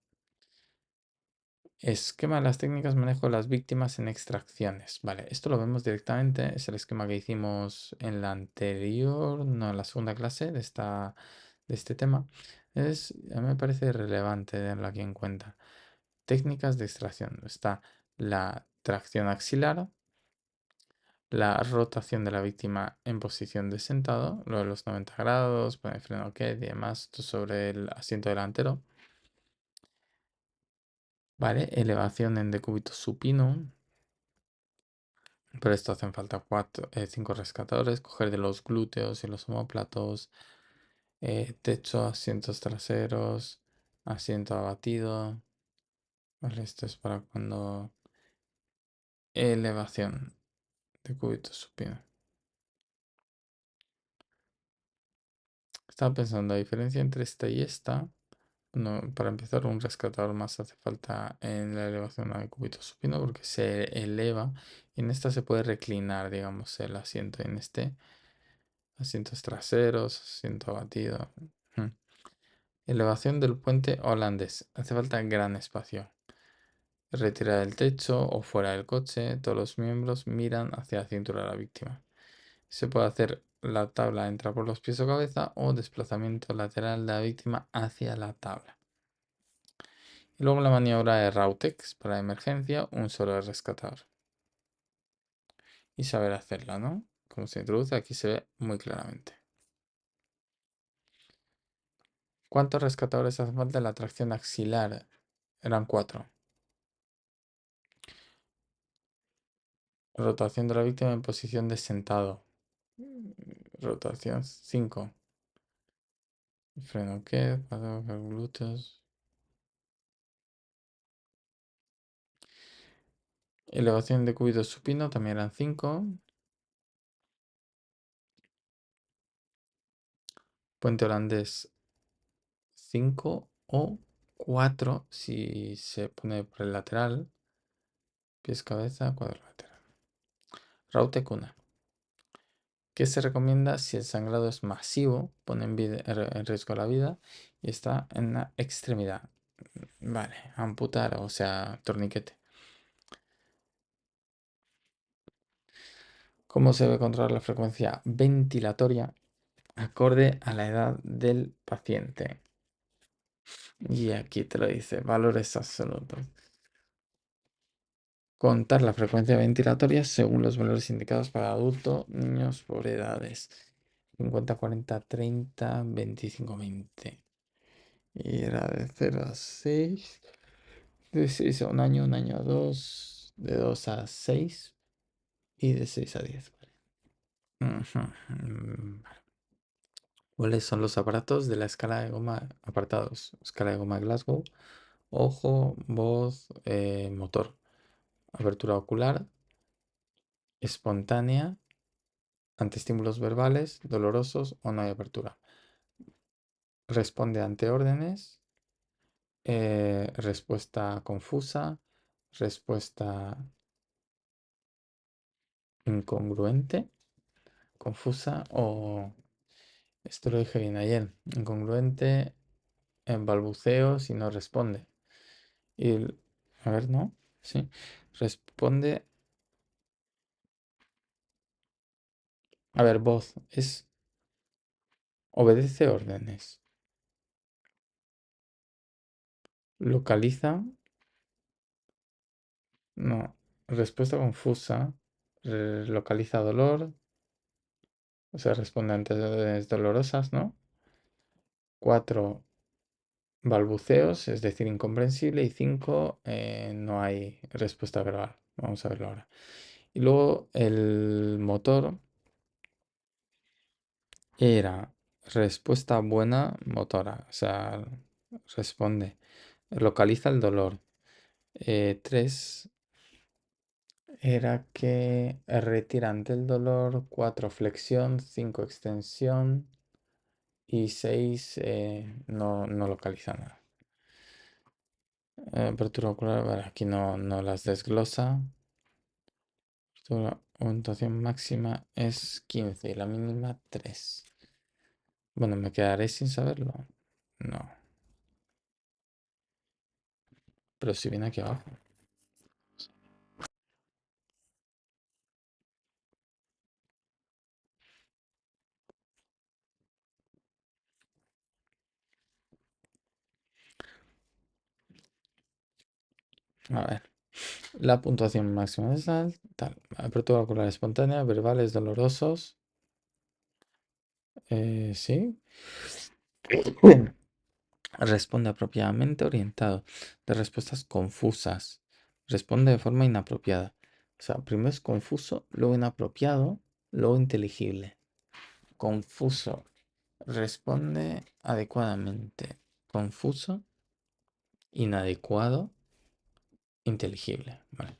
Esquema de las técnicas manejo de las víctimas en extracciones. Vale, esto lo vemos directamente. Es el esquema que hicimos en la anterior, no, en la segunda clase de este tema. A mí me parece relevante tenerlo aquí en cuenta. Técnicas de extracción. Está la tracción axilar, la rotación de la víctima en posición de sentado, lo de los 90 grados, poner freno OK y demás, esto sobre el asiento delantero. Vale, elevación en decúbito supino. Para esto hacen falta 5 rescatadores, coger de los glúteos y los omóplatos, techo, asientos traseros, asiento abatido. Vale, esto es para cuando elevación de cúbito supino. Estaba pensando, la diferencia entre esta y esta. No, para empezar, un rescatador más hace falta en la elevación de cúbito supino porque se eleva. Y en esta se puede reclinar, digamos, el asiento. En este, asientos traseros, asiento abatido. Ujú. Elevación del puente holandés. Hace falta gran espacio. Retirar el techo o fuera del coche. Todos los miembros miran hacia la cintura de la víctima. Se puede hacer la tabla entra por los pies o cabeza o desplazamiento lateral de la víctima hacia la tabla. Y luego la maniobra de Rautex para emergencia, un solo rescatador. Y saber hacerla, ¿no? Como se introduce, aquí se ve muy claramente. ¿Cuántos rescatadores hacen falta en la tracción axilar? Eran 4. Rotación de la víctima en posición de sentado. Rotación 5. Freno qué, para glúteos. Elevación de cúbito supino también eran 5. Puente holandés 5 o 4 si se pone por el lateral. Pies, cabeza, cuadro lateral. Raute cuna. ¿Qué se recomienda si el sangrado es masivo, pone en riesgo la vida y está en la extremidad? Vale, amputar, o sea, torniquete. ¿Cómo se debe controlar la frecuencia ventilatoria acorde a la edad del paciente? Y aquí te lo dice, valores absolutos. Contar la frecuencia ventilatoria según los valores indicados para adultos, niños por edades. 50, 40, 30, 25, 20. Y era de 0 a 6. De 6 a un año a 2. De 2 a 6. Y de 6 a 10. Vale. Ujú. Vale. ¿Cuáles son los aparatos de la escala de goma apartados? Escala de goma Glasgow. Ojo, voz, motor. Apertura ocular. Espontánea. Ante estímulos verbales, dolorosos o no hay apertura. Responde ante órdenes. Respuesta confusa. Respuesta incongruente. Confusa o... Esto lo dije bien ayer. Incongruente en balbuceo si no responde. Y... A ver, ¿no? Sí. Responde... A ver, voz. Es... Obedece órdenes. Localiza. No. Respuesta confusa. Localiza dolor. O sea, responde ante órdenes dolorosas, ¿no? 4 balbuceos, es decir, incomprensible. Y 5 no hay respuesta verbal. Vamos a verlo ahora. Y luego el motor era respuesta buena motora. O sea, responde. Localiza el dolor. 3 era que retira ante el dolor. 4 flexión. 5 extensión. Y 6 no localiza nada. Apertura ocular, vale, aquí no las desglosa. La orientación máxima es 15 y la mínima 3. Bueno, me quedaré sin saberlo. No, pero si viene aquí abajo. A ver. La puntuación máxima es tal. Apertura ocular espontánea, verbales dolorosos. Sí. Responde apropiadamente orientado. De respuestas confusas. Responde de forma inapropiada. O sea, primero es confuso, luego inapropiado, luego inteligible. Confuso. Responde adecuadamente. Confuso, inadecuado, inteligible. Vale.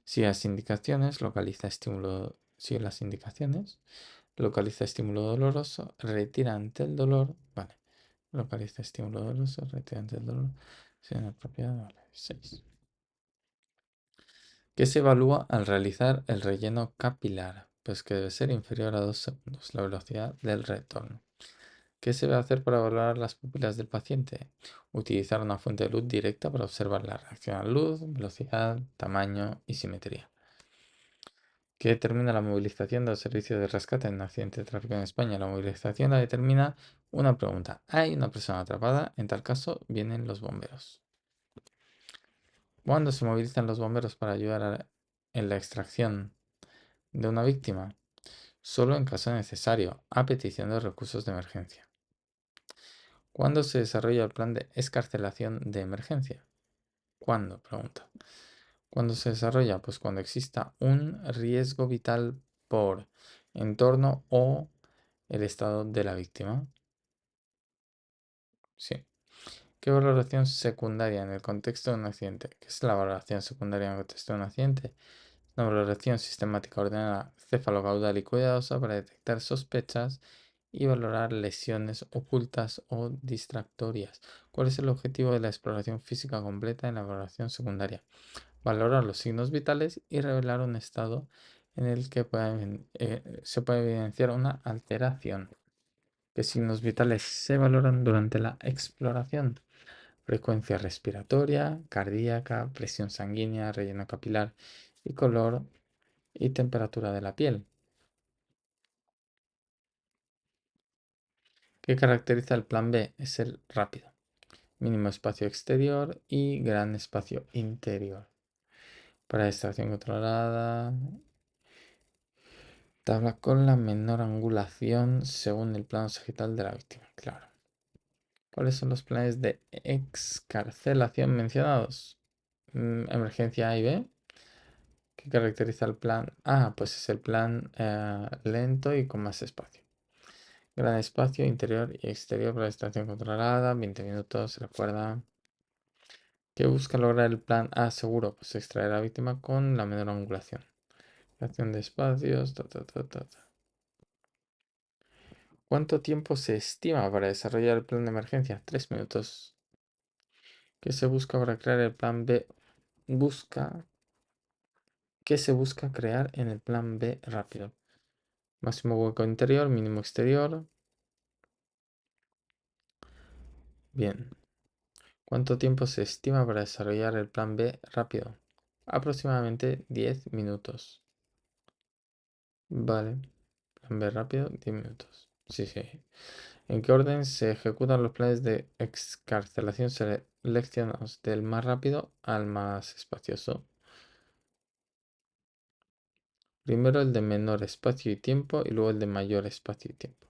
Sigue las indicaciones, localiza estímulo. Sigue las indicaciones. Localiza estímulo doloroso, retira ante el dolor. Vale. Localiza estímulo doloroso, retira ante el dolor. Si es apropiado, vale. 6. ¿Qué se evalúa al realizar el relleno capilar? Pues que debe ser inferior a 2 segundos. La velocidad del retorno. ¿Qué se debe hacer para evaluar las pupilas del paciente? Utilizar una fuente de luz directa para observar la reacción a luz, velocidad, tamaño y simetría. ¿Qué determina la movilización del servicio de rescate en un accidente de tráfico en España? La movilización la determina una pregunta. ¿Hay una persona atrapada? En tal caso, vienen los bomberos. ¿Cuándo se movilizan los bomberos para ayudar en la extracción de una víctima? Solo en caso necesario, a petición de recursos de emergencia. ¿Cuándo se desarrolla el plan de excarcelación de emergencia? ¿Cuándo? Pregunta. ¿Cuándo se desarrolla? Pues cuando exista un riesgo vital por entorno o el estado de la víctima. Sí. ¿Qué valoración secundaria en el contexto de un accidente? ¿Qué es la valoración secundaria en el contexto de un accidente? Una valoración sistemática ordenada, cefalocaudal y cuidadosa para detectar sospechas y valorar lesiones ocultas o distractorias. ¿Cuál es el objetivo de la exploración física completa en la valoración secundaria? Valorar los signos vitales y revelar un estado en el que se puede evidenciar una alteración. ¿Qué signos vitales se valoran durante la exploración? Frecuencia respiratoria, cardíaca, presión sanguínea, relleno capilar y color y temperatura de la piel. ¿Qué caracteriza el plan B? Es el rápido. Mínimo espacio exterior y gran espacio interior. Para extracción controlada. Tabla con la menor angulación según el plano sagital de la víctima. Claro. ¿Cuáles son los planes de excarcelación mencionados? Emergencia A y B. ¿Qué caracteriza el plan A? Pues es el plan lento y con más espacio. Gran espacio interior y exterior para estación controlada. 20 minutos, recuerda. ¿Qué busca lograr el plan A seguro? Pues extraer a la víctima con la menor angulación. Creación de espacios. ¿Cuánto tiempo se estima para desarrollar el plan de emergencia? 3 minutos. ¿Qué se busca para crear el plan B? ¿Qué se busca crear en el plan B rápido? Máximo hueco interior, mínimo exterior. Bien. ¿Cuánto tiempo se estima para desarrollar el plan B rápido? Aproximadamente 10 minutos. Vale. Plan B rápido, 10 minutos. Sí, sí. ¿En qué orden se ejecutan los planes de excarcelación seleccionados del más rápido al más espacioso? Primero el de menor espacio y tiempo y luego el de mayor espacio y tiempo.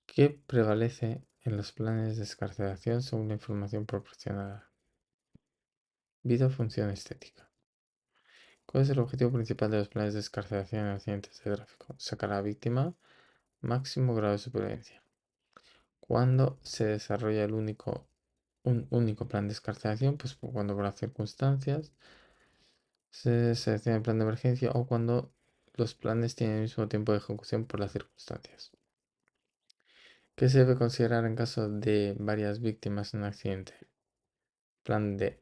¿Qué prevalece en los planes de excarcelación según la información proporcionada? Vida o función estética. ¿Cuál es el objetivo principal de los planes de excarcelación en accidentes de tráfico? Sacar a la víctima, máximo grado de supervivencia. ¿Cuándo se desarrolla un único plan de excarcelación? Pues cuando por las circunstancias se selecciona el plan de emergencia o cuando los planes tienen el mismo tiempo de ejecución por las circunstancias. ¿Qué se debe considerar en caso de varias víctimas en un accidente? Plan de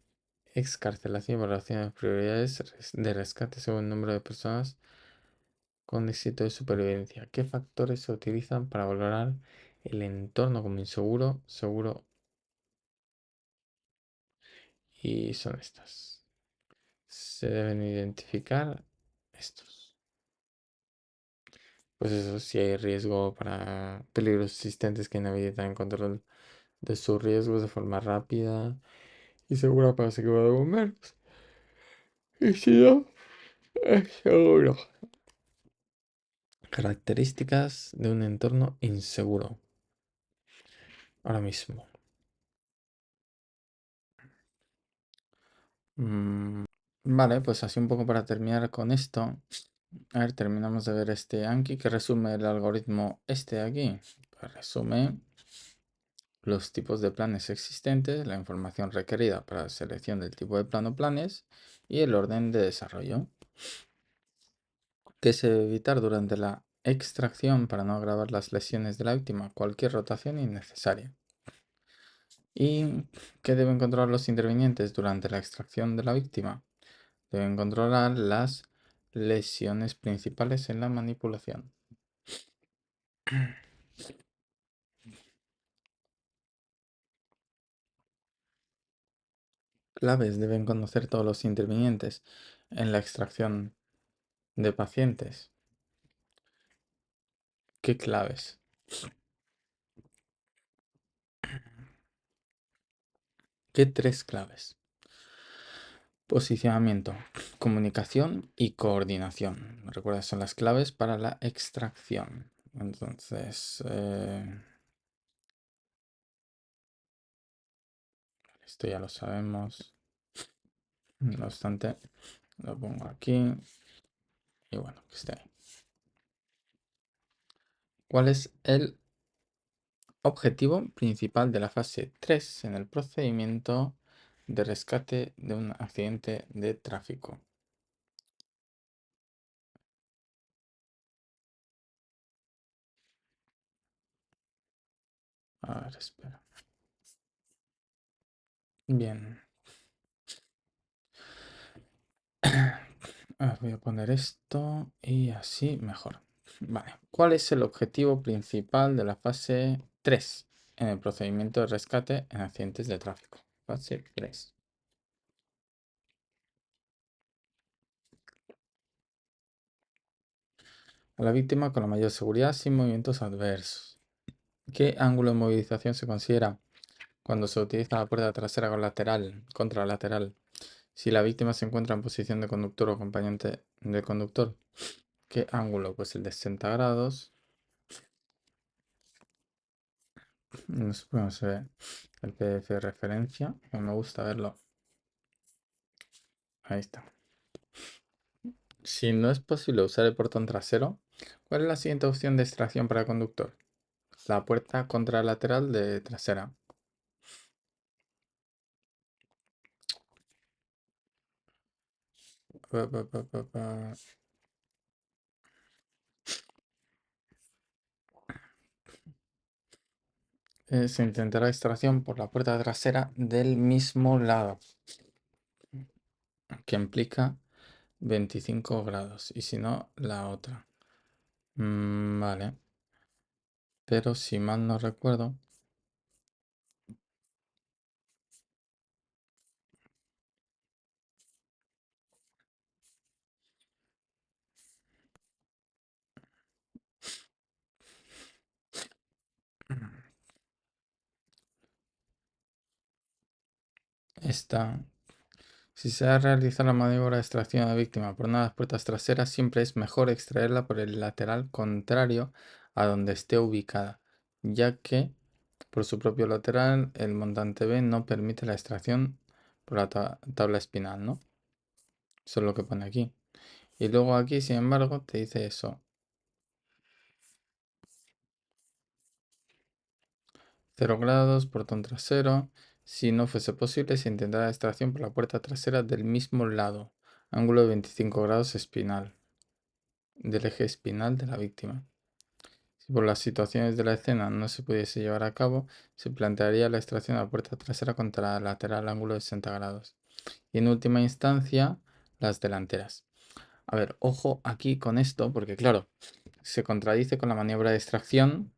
excarcelación, valoración de prioridades de rescate según el número de personas con éxito de supervivencia. ¿Qué factores se utilizan para valorar el entorno como inseguro, seguro? Y son estas. Se deben identificar estos. Pues eso, si hay riesgo para peligros existentes que inhabilitan el control de sus riesgos de forma rápida y segura para su equipo de bomberos. Y si no, es seguro. Características de un entorno inseguro. Ahora mismo. Vale, pues así un poco para terminar con esto. A ver, terminamos de ver este Anki que resume el algoritmo este de aquí. Pues resume los tipos de planes existentes, la información requerida para la selección del tipo de plano planes y el orden de desarrollo. ¿Qué se debe evitar durante la extracción para no agravar las lesiones de la víctima? Cualquier rotación innecesaria. ¿Y qué deben controlar los intervinientes durante la extracción de la víctima? Deben controlar las lesiones principales en la manipulación. Claves deben conocer todos los intervinientes en la extracción de pacientes. ¿Qué claves? ¿Qué tres claves? Posicionamiento, comunicación y coordinación. Recuerda, son las claves para la extracción. Entonces, esto ya lo sabemos. No obstante, lo pongo aquí y bueno, que esté ahí. ¿Cuál es el objetivo principal de la fase 3 en el procedimiento de rescate de un accidente de tráfico? A ver, espera. Bien. A ver, voy a poner esto y así mejor. Vale. ¿Cuál es el objetivo principal de la fase 3 en el procedimiento de rescate en accidentes de tráfico? Fase 3. A la víctima con la mayor seguridad sin movimientos adversos. ¿Qué ángulo de movilización se considera cuando se utiliza la puerta trasera con lateral, contralateral? Si la víctima se encuentra en posición de conductor o acompañante del conductor. ¿Qué ángulo? Pues el de 60 grados. No sé cómo se ve el PDF de referencia. Me gusta verlo. Ahí está. Si no es posible usar el portón trasero, ¿cuál es la siguiente opción de extracción para el conductor? La puerta contralateral de trasera. Pa, pa, pa, pa, pa. Se intentará extracción por la puerta trasera del mismo lado, que implica 25 grados, y si no, la otra. Vale, pero si mal no recuerdo, esta, si se ha realizado la maniobra de extracción de la víctima por una de las puertas traseras, siempre es mejor extraerla por el lateral contrario a donde esté ubicada, ya que por su propio lateral el montante B no permite la extracción por la tabla espinal, ¿no? Eso es lo que pone aquí. Y luego aquí, sin embargo, te dice eso. 0 grados, portón trasero. Si no fuese posible, se intentará la extracción por la puerta trasera del mismo lado. Ángulo de 25 grados espinal. Del eje espinal de la víctima. Si por las situaciones de la escena no se pudiese llevar a cabo, se plantearía la extracción de la puerta trasera contra la lateral ángulo de 60 grados. Y en última instancia, las delanteras. A ver, ojo aquí con esto, porque claro, se contradice con la maniobra de extracción.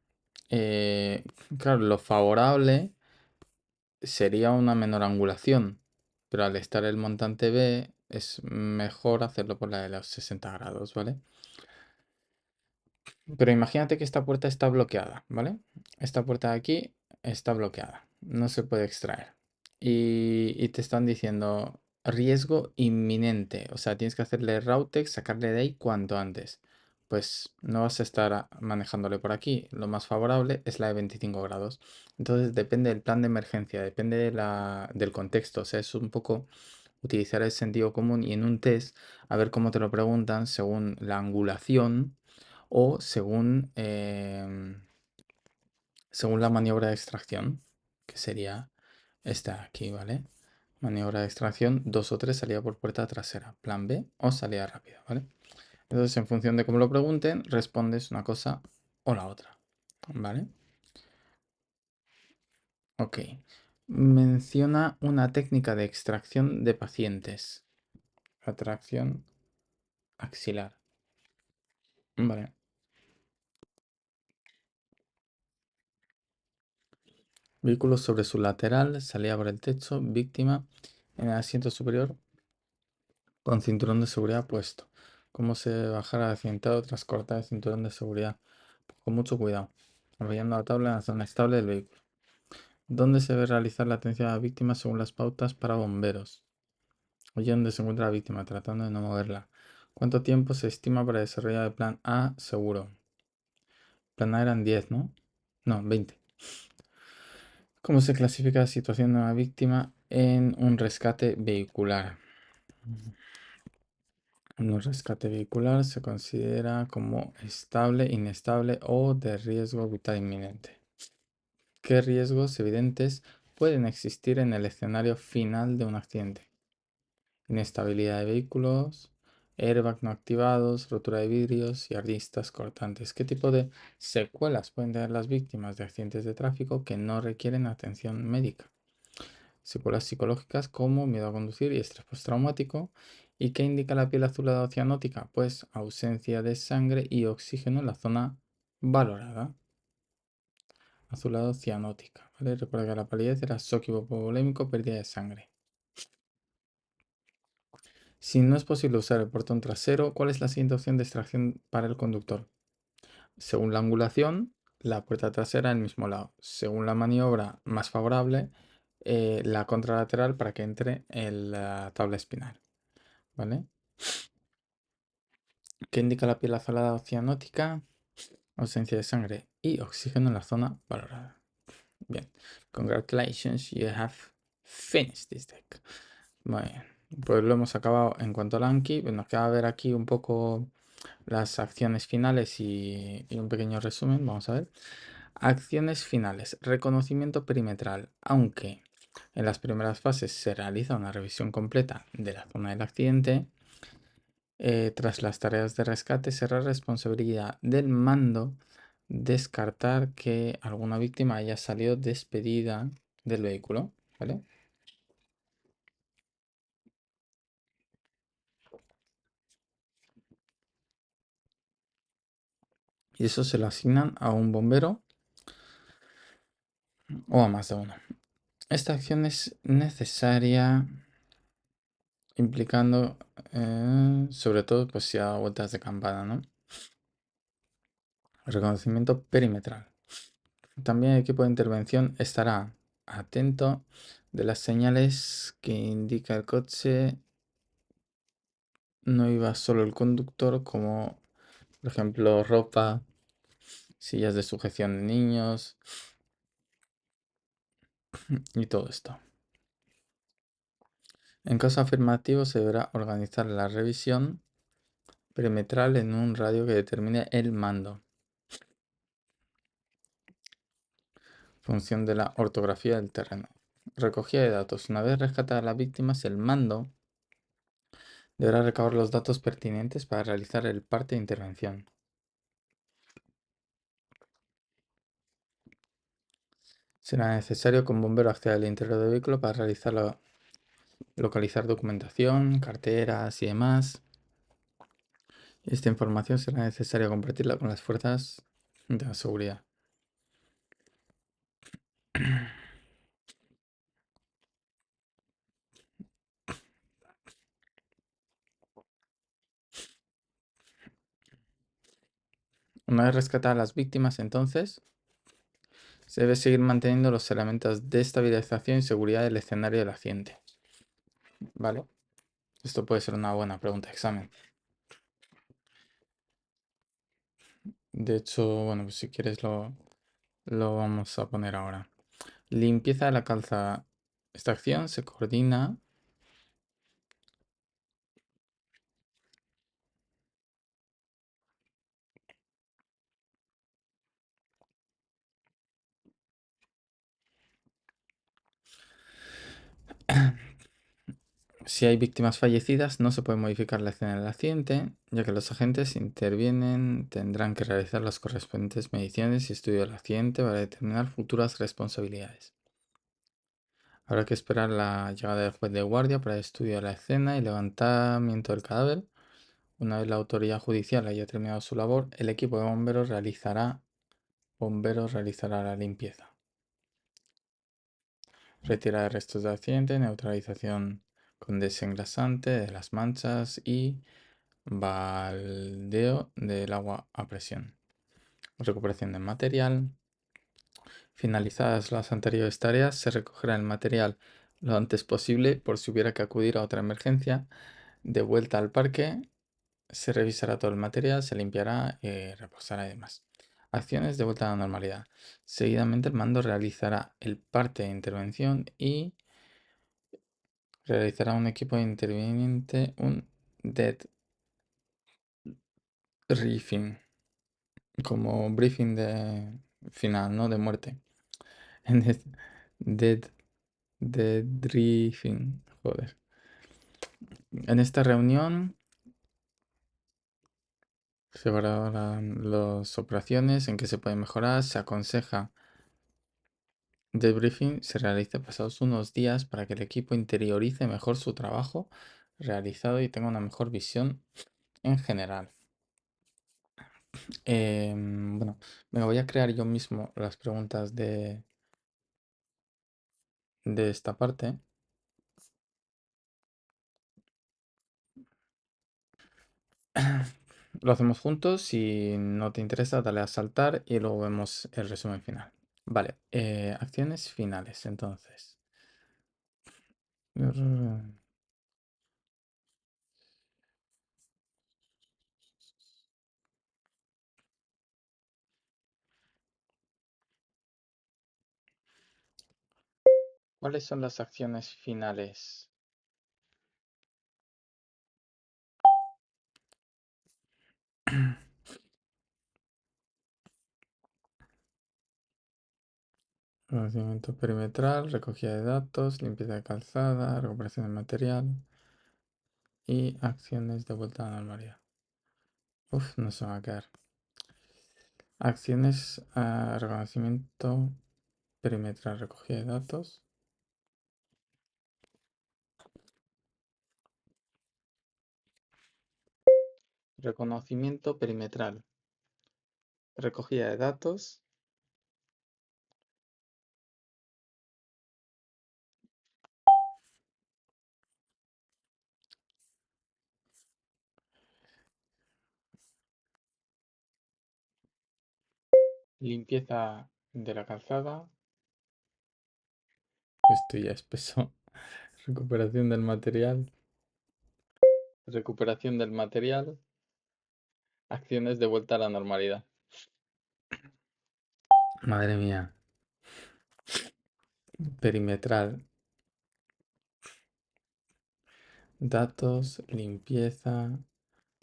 Eh, claro, lo favorable sería una menor angulación, pero al estar el montante B es mejor hacerlo por la de los 60 grados, ¿vale? Pero imagínate que esta puerta está bloqueada, ¿vale? Esta puerta de aquí está bloqueada, no se puede extraer. Y te están diciendo riesgo inminente, o sea, tienes que hacerle routex, sacarle de ahí cuanto antes. Pues no vas a estar manejándole por aquí. Lo más favorable es la de 25 grados. Entonces depende del plan de emergencia, depende del contexto. O sea, es un poco utilizar el sentido común y en un test a ver cómo te lo preguntan según la angulación o según la maniobra de extracción, que sería esta aquí, ¿vale? Maniobra de extracción 2 o 3 salida por puerta trasera, plan B o salida rápida, ¿vale? Entonces, en función de cómo lo pregunten, respondes una cosa o la otra, ¿vale? Ok. Menciona una técnica de extracción de pacientes. Atracción axilar. Vale. Vehículo sobre su lateral, salida por el techo, víctima en el asiento superior con cinturón de seguridad puesto. ¿Cómo se debe bajar al accidentado tras cortar el cinturón de seguridad? Con mucho cuidado. Apoyando la tabla en la zona estable del vehículo. ¿Dónde se debe realizar la atención a la víctima según las pautas para bomberos? Allí donde se encuentra la víctima, tratando de no moverla. ¿Cuánto tiempo se estima para desarrollar el plan A seguro? Plan A eran 10, ¿no? No, 20. ¿Cómo se clasifica la situación de una víctima en un rescate vehicular? Un rescate vehicular se considera como estable, inestable o de riesgo vital inminente. ¿Qué riesgos evidentes pueden existir en el escenario final de un accidente? Inestabilidad de vehículos, airbag no activados, rotura de vidrios y aristas cortantes. ¿Qué tipo de secuelas pueden tener las víctimas de accidentes de tráfico que no requieren atención médica? Secuelas psicológicas como miedo a conducir y estrés postraumático. ¿Y qué indica la piel azulada cianótica? Pues ausencia de sangre y oxígeno en la zona valorada. Azulado cianótica, ¿vale? Recuerda que la palidez era shock hipovolémico, pérdida de sangre. Si no es posible usar el portón trasero, ¿cuál es la siguiente opción de extracción para el conductor? Según la angulación, la puerta trasera en el mismo lado. Según la maniobra más favorable, la contralateral para que entre en la tabla espinal. ¿Vale? ¿Qué indica la piel azulada cianótica? Ausencia de sangre y oxígeno en la zona valorada. Bien. Congratulations, you have finished this deck. Muy bien. Pues lo hemos acabado en cuanto al Anki. Nos queda ver aquí un poco las acciones finales y un pequeño resumen. Vamos a ver. Acciones finales. Reconocimiento perimetral. Aunque en las primeras fases se realiza una revisión completa de la zona del accidente, tras las tareas de rescate será responsabilidad del mando descartar que alguna víctima haya salido despedida del vehículo, ¿vale? Y eso se lo asignan a un bombero o a más de uno. Esta acción es necesaria implicando, sobre todo, pues si da vueltas de campana, ¿no? Reconocimiento perimetral. También el equipo de intervención estará atento de las señales que indica el coche. No iba solo el conductor, como por ejemplo ropa, sillas de sujeción de niños y todo esto. En caso afirmativo se deberá organizar la revisión perimetral en un radio que determine el mando. Función de la ortografía del terreno. Recogida de datos. Una vez rescatadas las víctimas, el mando deberá recabar los datos pertinentes para realizar el parte de intervención. Será necesario que un bombero acceda al interior del vehículo para localizar documentación, carteras y demás. Esta información será necesario compartirla con las fuerzas de la seguridad. Una vez rescatadas las víctimas, entonces, se debe seguir manteniendo los elementos de estabilización y seguridad del escenario del accidente. ¿Vale? Esto puede ser una buena pregunta de examen. De hecho, bueno, pues si quieres lo vamos a poner ahora. Limpieza de la calzada. Esta acción se coordina. Si hay víctimas fallecidas, no se puede modificar la escena del accidente, ya que los agentes intervienen, tendrán que realizar las correspondientes mediciones y estudio del accidente para determinar futuras responsabilidades. Habrá que esperar la llegada del juez de guardia para estudiar la escena y levantamiento del cadáver. Una vez la autoridad judicial haya terminado su labor, el equipo de bomberos realizará la limpieza. Retira de restos de accidente, neutralización con desengrasante de las manchas y baldeo del agua a presión. Recuperación del material. Finalizadas las anteriores tareas, se recogerá el material lo antes posible por si hubiera que acudir a otra emergencia. De vuelta al parque, se revisará todo el material, se limpiará, reposará y demás. Acciones de vuelta a la normalidad. Seguidamente el mando realizará el parte de intervención y realizará un equipo de interviniente un debriefing, como briefing de final, ¿no? De muerte. En dead, debriefing, joder. En esta reunión se evaluarán las operaciones en que se puede mejorar, se aconseja. Debriefing se realiza pasados unos días para que el equipo interiorice mejor su trabajo realizado y tenga una mejor visión en general. Bueno, me voy a crear yo mismo las preguntas de esta parte. Lo hacemos juntos. Si no te interesa, dale a saltar y luego vemos el resumen final. Vale, acciones finales, entonces. ¿Cuáles son las acciones finales? Conocimiento perimetral, recogida de datos, limpieza de calzada, recuperación de material y acciones de vuelta a la normalidad. Uf, no se va a quedar. Acciones, reconocimiento perimetral, recogida de datos. Reconocimiento perimetral, recogida de datos, limpieza de la calzada. Esto ya es peso. Recuperación del material. Recuperación del material. Acciones de vuelta a la normalidad. Madre mía. Perimetral. Datos, limpieza,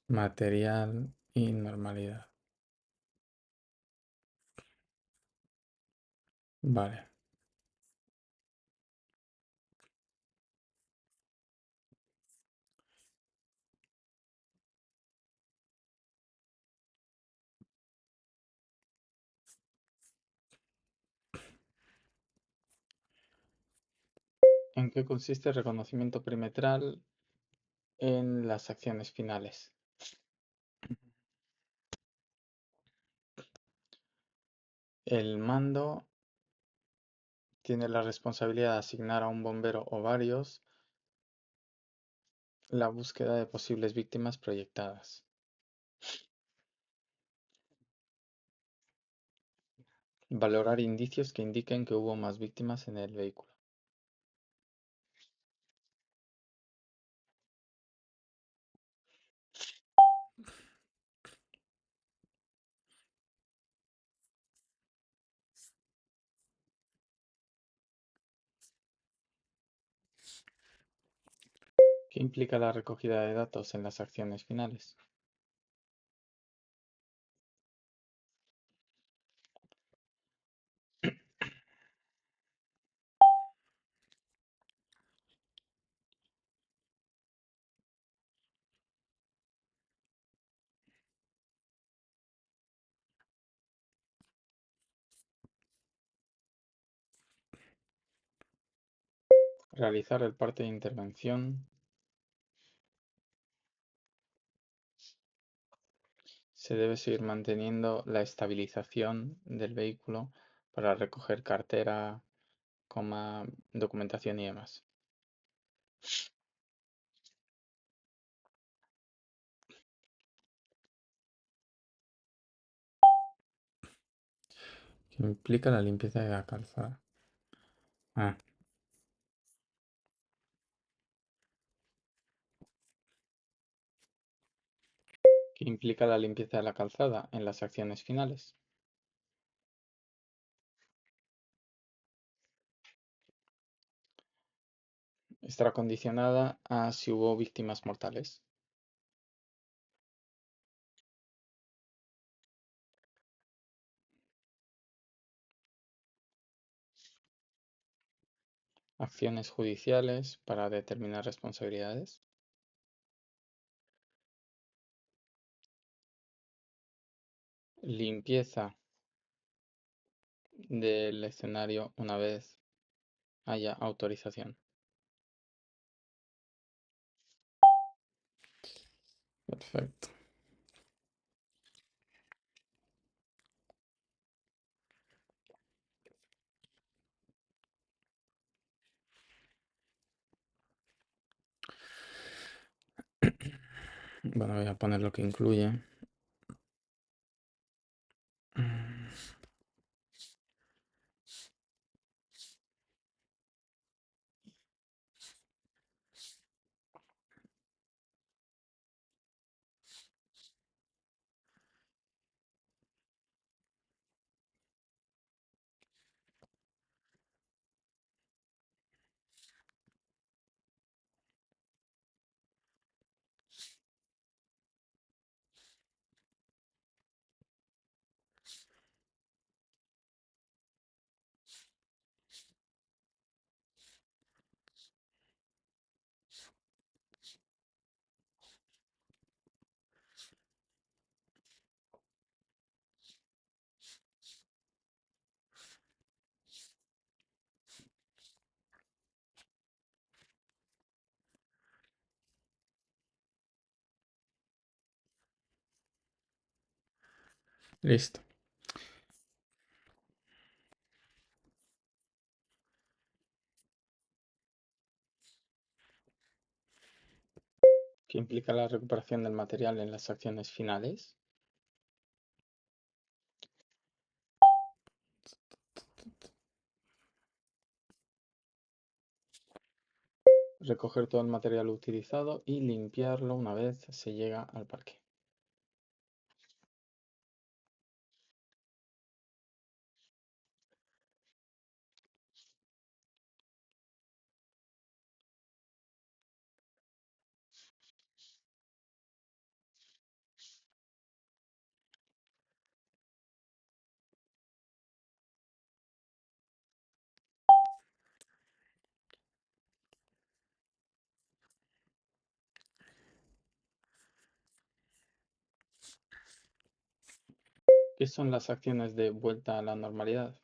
material y normalidad. Vale. ¿En qué consiste el reconocimiento perimetral en las acciones finales? El mando tiene la responsabilidad de asignar a un bombero o varios la búsqueda de posibles víctimas proyectadas. Valorar indicios que indiquen que hubo más víctimas en el vehículo. ¿Qué implica la recogida de datos en las acciones finales? Realizar el parte de intervención. Se debe seguir manteniendo la estabilización del vehículo para recoger cartera, coma, documentación y demás. ¿Qué implica la limpieza de la calzada? Ah, ¿qué implica la limpieza de la calzada en las acciones finales? Estará condicionada a si hubo víctimas mortales. Acciones judiciales para determinar responsabilidades. Limpieza del escenario una vez haya autorización. Perfecto. Bueno, voy a poner lo que incluye. Listo. ¿Qué implica la recuperación del material en las acciones finales? Recoger todo el material utilizado y limpiarlo una vez se llega al parque. ¿Qué son las acciones de vuelta a la normalidad?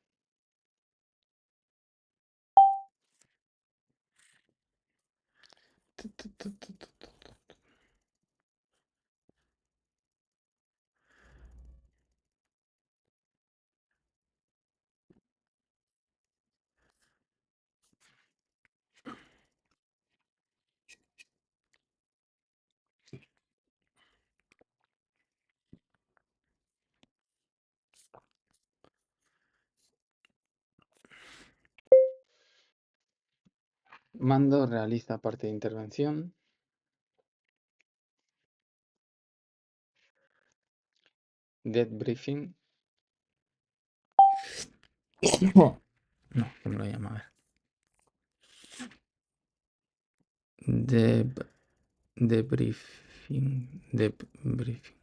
Mando realiza parte de intervención. Dead briefing. No, ¿cómo lo llama? A ver. Debriefing. Debriefing.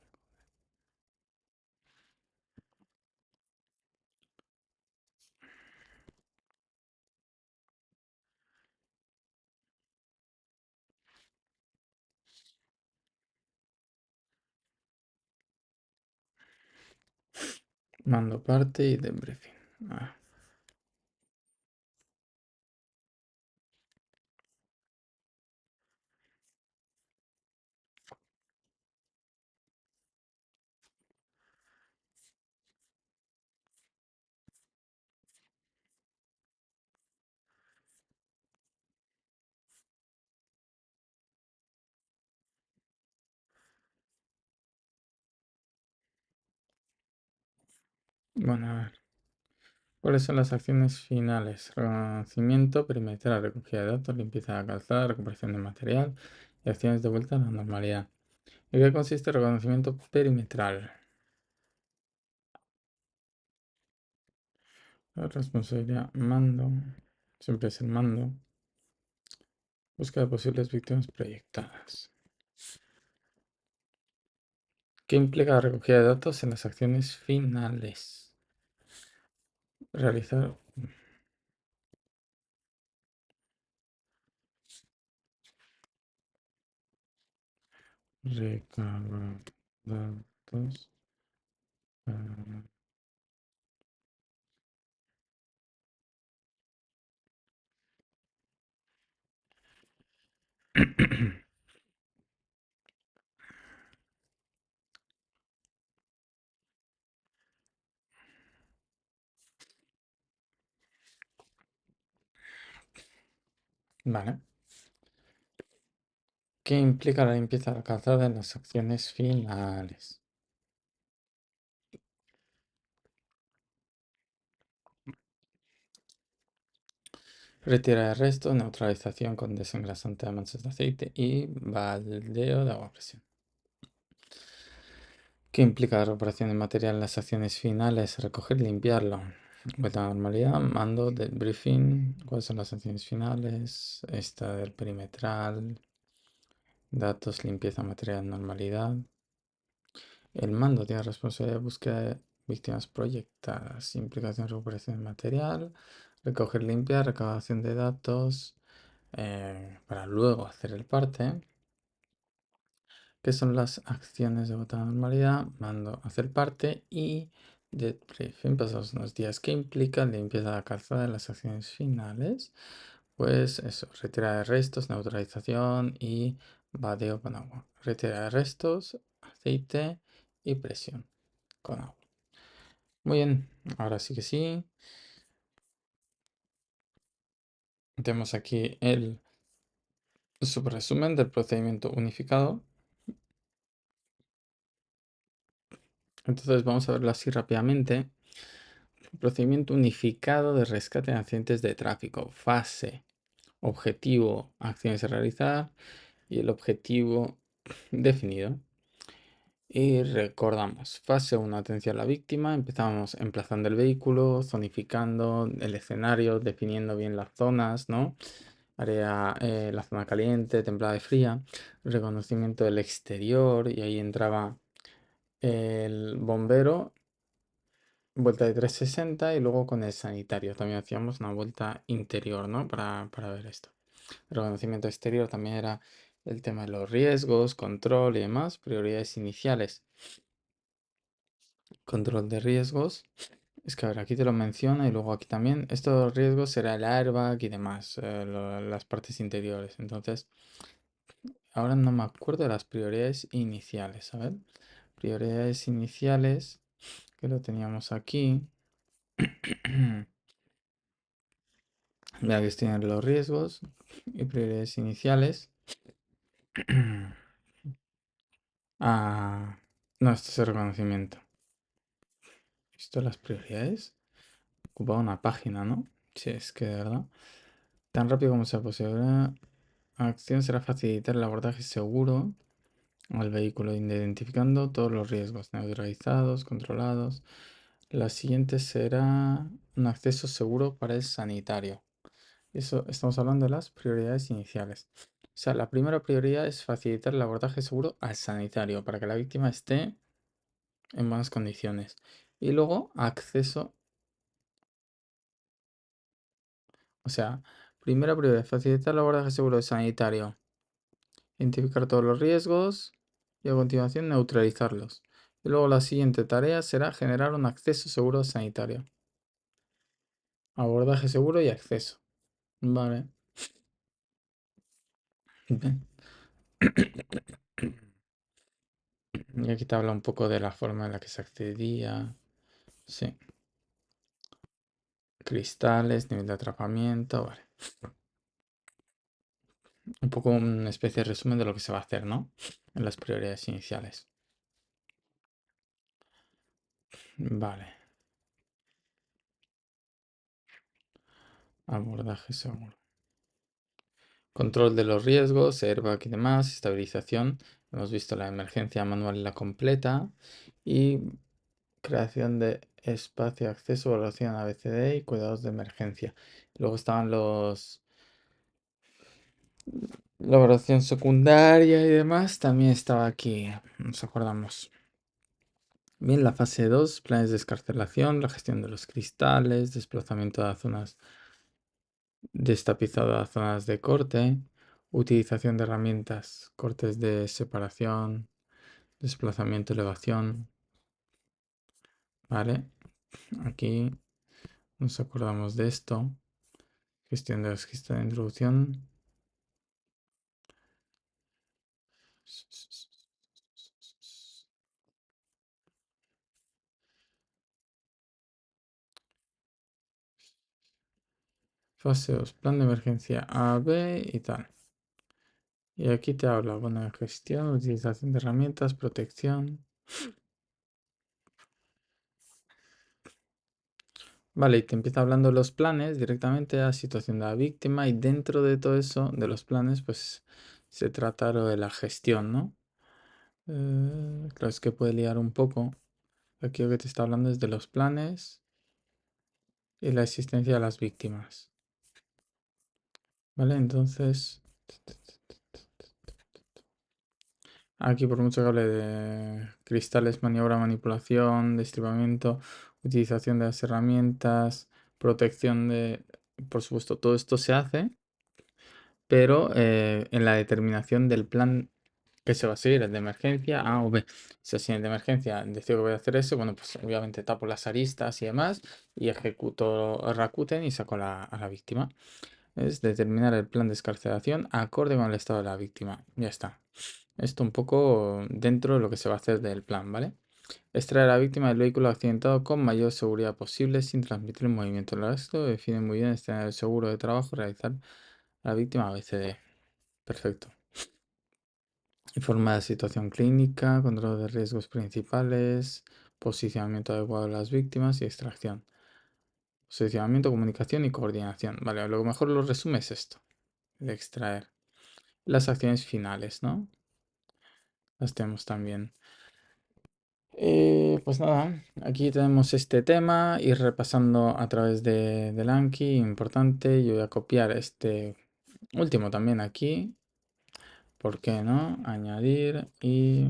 Mando parte y debriefing. Ah. Bueno, a ver. ¿Cuáles son las acciones finales? Reconocimiento, perimetral, recogida de datos, limpieza de calzada, recuperación de material y acciones de vuelta a la normalidad. ¿En qué consiste el reconocimiento perimetral? La responsabilidad, mando, siempre es el mando. Busca de posibles víctimas proyectadas. ¿Qué implica la recogida de datos en las acciones finales? Realizar. Recabar datos. Vale. ¿Qué implica la limpieza de la calzada en las acciones finales? Retira de restos, neutralización con desengrasante de manchas de aceite y baldeo de agua a presión. ¿Qué implica la recuperación de material en las acciones finales? Recoger y limpiarlo. Vuelta a la normalidad, mando, debriefing. ¿Cuáles son las acciones finales? Esta del perimetral. Datos, limpieza, material, normalidad. El mando tiene responsabilidad de búsqueda de víctimas proyectadas. Implicación, recuperación de material. Recoger, limpiar, recabación de datos. Para luego hacer el parte. ¿Qué son las acciones de votar normalidad? Mando hacer parte y de briefing pasados unos días. ¿Qué implica limpieza de la calzada en las acciones finales? Pues eso, retirada de restos, neutralización y badeo con agua. Retirada de restos, aceite y presión con agua. Muy bien, ahora sí que sí. Tenemos aquí el subresumen del procedimiento unificado. Entonces vamos a verlo así rápidamente. Procedimiento unificado de rescate de accidentes de tráfico. Fase, objetivo, acciones a realizar y el objetivo definido. Y recordamos, fase 1, atención a la víctima. Empezamos emplazando el vehículo, zonificando el escenario, definiendo bien las zonas, ¿no? Área, la zona caliente, templada y fría. Reconocimiento del exterior y ahí entraba el bombero, vuelta de 360 y luego con el sanitario también hacíamos una vuelta interior, ¿no? Para ver esto. El reconocimiento exterior también era el tema de los riesgos, control y demás, prioridades iniciales. Control de riesgos. Es que a ver, aquí te lo menciona y luego aquí también. Estos riesgos será el airbag y demás, las partes interiores. Entonces, ahora no me acuerdo de las prioridades iniciales. A ver, prioridades iniciales, que lo teníamos aquí. Ya que estoy en los riesgos y prioridades iniciales. Ah, no, esto es el reconocimiento. Esto las prioridades. Ocupa una página, ¿no? Sí, es que de verdad. Tan rápido como sea posible. La acción será facilitar el abordaje seguro al vehículo, identificando todos los riesgos neutralizados, controlados. La siguiente será un acceso seguro para el sanitario. Eso estamos hablando de las prioridades iniciales. O sea, la primera prioridad es facilitar el abordaje seguro al sanitario para que la víctima esté en buenas condiciones. Y luego acceso, o sea, primera prioridad, facilitar el abordaje seguro al sanitario, identificar todos los riesgos y a continuación neutralizarlos. Y luego la siguiente tarea será generar un acceso seguro al sanitario. Abordaje seguro y acceso. Vale. Bien. Y aquí te habla un poco de la forma en la que se accedía. Sí. Cristales, nivel de atrapamiento, vale. Un poco una especie de resumen de lo que se va a hacer, ¿no? En las prioridades iniciales. Vale. Abordaje seguro. Control de los riesgos, airbag y demás, estabilización. Hemos visto la emergencia manual y la completa. Y creación de espacio, acceso, evaluación ABCD y cuidados de emergencia. Luego estaban la evaluación secundaria y demás. También estaba aquí, nos acordamos. Bien, la fase 2, planes de escarcelación, la gestión de los cristales, desplazamiento a zonas, destapizado a zonas de corte, utilización de herramientas, cortes de separación, desplazamiento, elevación. Vale, aquí nos acordamos de esto. Gestión de registro de introducción. Fase 2, plan de emergencia A, B y tal. Y aquí te habla, bueno, de gestión, utilización de herramientas, protección. Vale, y te empieza hablando de los planes directamente a la situación de la víctima y dentro de todo eso, de los planes, pues se trata lo de la gestión, ¿no? Claro, es que puede liar un poco. Aquí lo que te está hablando es de los planes y la existencia de las víctimas. Vale, entonces, aquí por mucho que hable de cristales, maniobra, manipulación, destripamiento, utilización de las herramientas, protección de... Por supuesto, todo esto se hace, pero en la determinación del plan que se va a seguir, el de emergencia A o B. Si el de emergencia decido que voy a hacer eso, bueno, pues obviamente tapo las aristas y demás y ejecuto Rakuten y saco a la víctima. Es determinar el plan de escarcelación acorde con el estado de la víctima. Ya está. Esto un poco dentro de lo que se va a hacer del plan, ¿vale? Extraer a la víctima del vehículo accidentado con mayor seguridad posible sin transmitir el movimiento. El resto define muy bien el seguro de trabajo, realizar a la víctima ABCD. Perfecto. Informa de la situación clínica, control de riesgos principales, posicionamiento adecuado de las víctimas y extracción. Posicionamiento, comunicación y coordinación. Vale, a lo mejor lo resume es esto, de extraer. Las acciones finales, ¿no? Las tenemos también. Pues nada, aquí tenemos este tema, ir repasando a través del Anki, importante. Yo voy a copiar este último también aquí. ¿Por qué no? Añadir y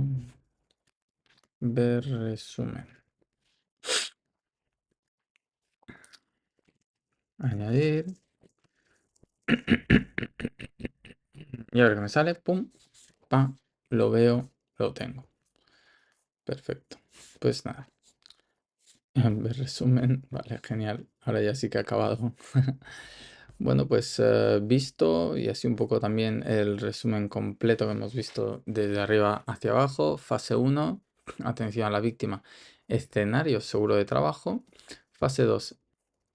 ver resumen. Añadir. Y a ver qué me sale. Pum. Pa. Lo veo. Lo tengo. Perfecto. Pues nada. Ver resumen. Vale, genial. Ahora ya sí que ha acabado. Bueno, pues visto y así un poco también el resumen completo que hemos visto desde arriba hacia abajo. Fase 1, atención a la víctima. Escenario seguro de trabajo. Fase 2,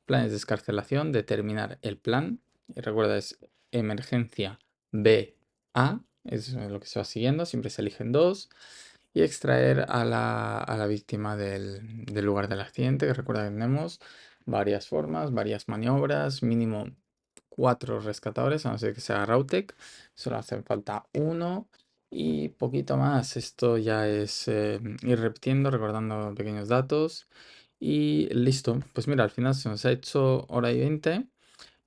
planes de escarcelación. Determinar el plan. Y recuerda, es emergencia B, A. Es lo que se va siguiendo. Siempre se eligen dos. Y extraer a la víctima del lugar del accidente. Que recuerda que tenemos varias formas, varias maniobras. Mínimo 4 rescatadores, a no ser que sea Rautek. Solo hace falta uno y poquito más. Esto ya es ir repitiendo, recordando pequeños datos. Y listo. Pues mira, al final se nos ha hecho hora y 20.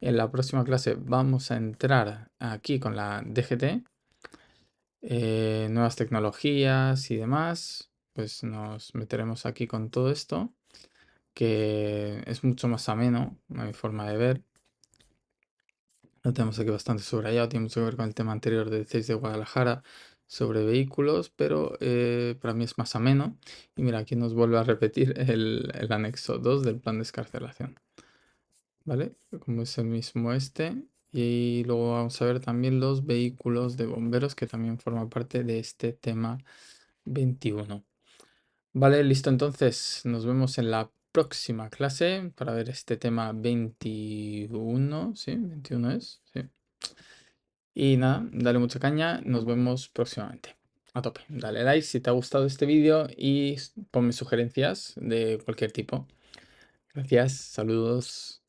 En la próxima clase vamos a entrar aquí con la DGT, nuevas tecnologías y demás. Pues nos meteremos aquí con todo esto, que es mucho más ameno, a mi forma de ver. Lo tenemos aquí bastante subrayado, tiene mucho que ver con el tema anterior del CES de Guadalajara sobre vehículos, pero para mí es más ameno. Y mira, aquí nos vuelve a repetir el anexo 2 del plan de escarcelación, ¿vale? Como es el mismo este. Y luego vamos a ver también los vehículos de bomberos, que también forman parte de este tema 21. Vale, listo, entonces nos vemos en la próxima clase para ver este tema 21, ¿sí? 21 es, sí. Y nada, dale mucha caña, nos vemos próximamente. A tope, dale like si te ha gustado este vídeo y ponme sugerencias de cualquier tipo. Gracias, saludos.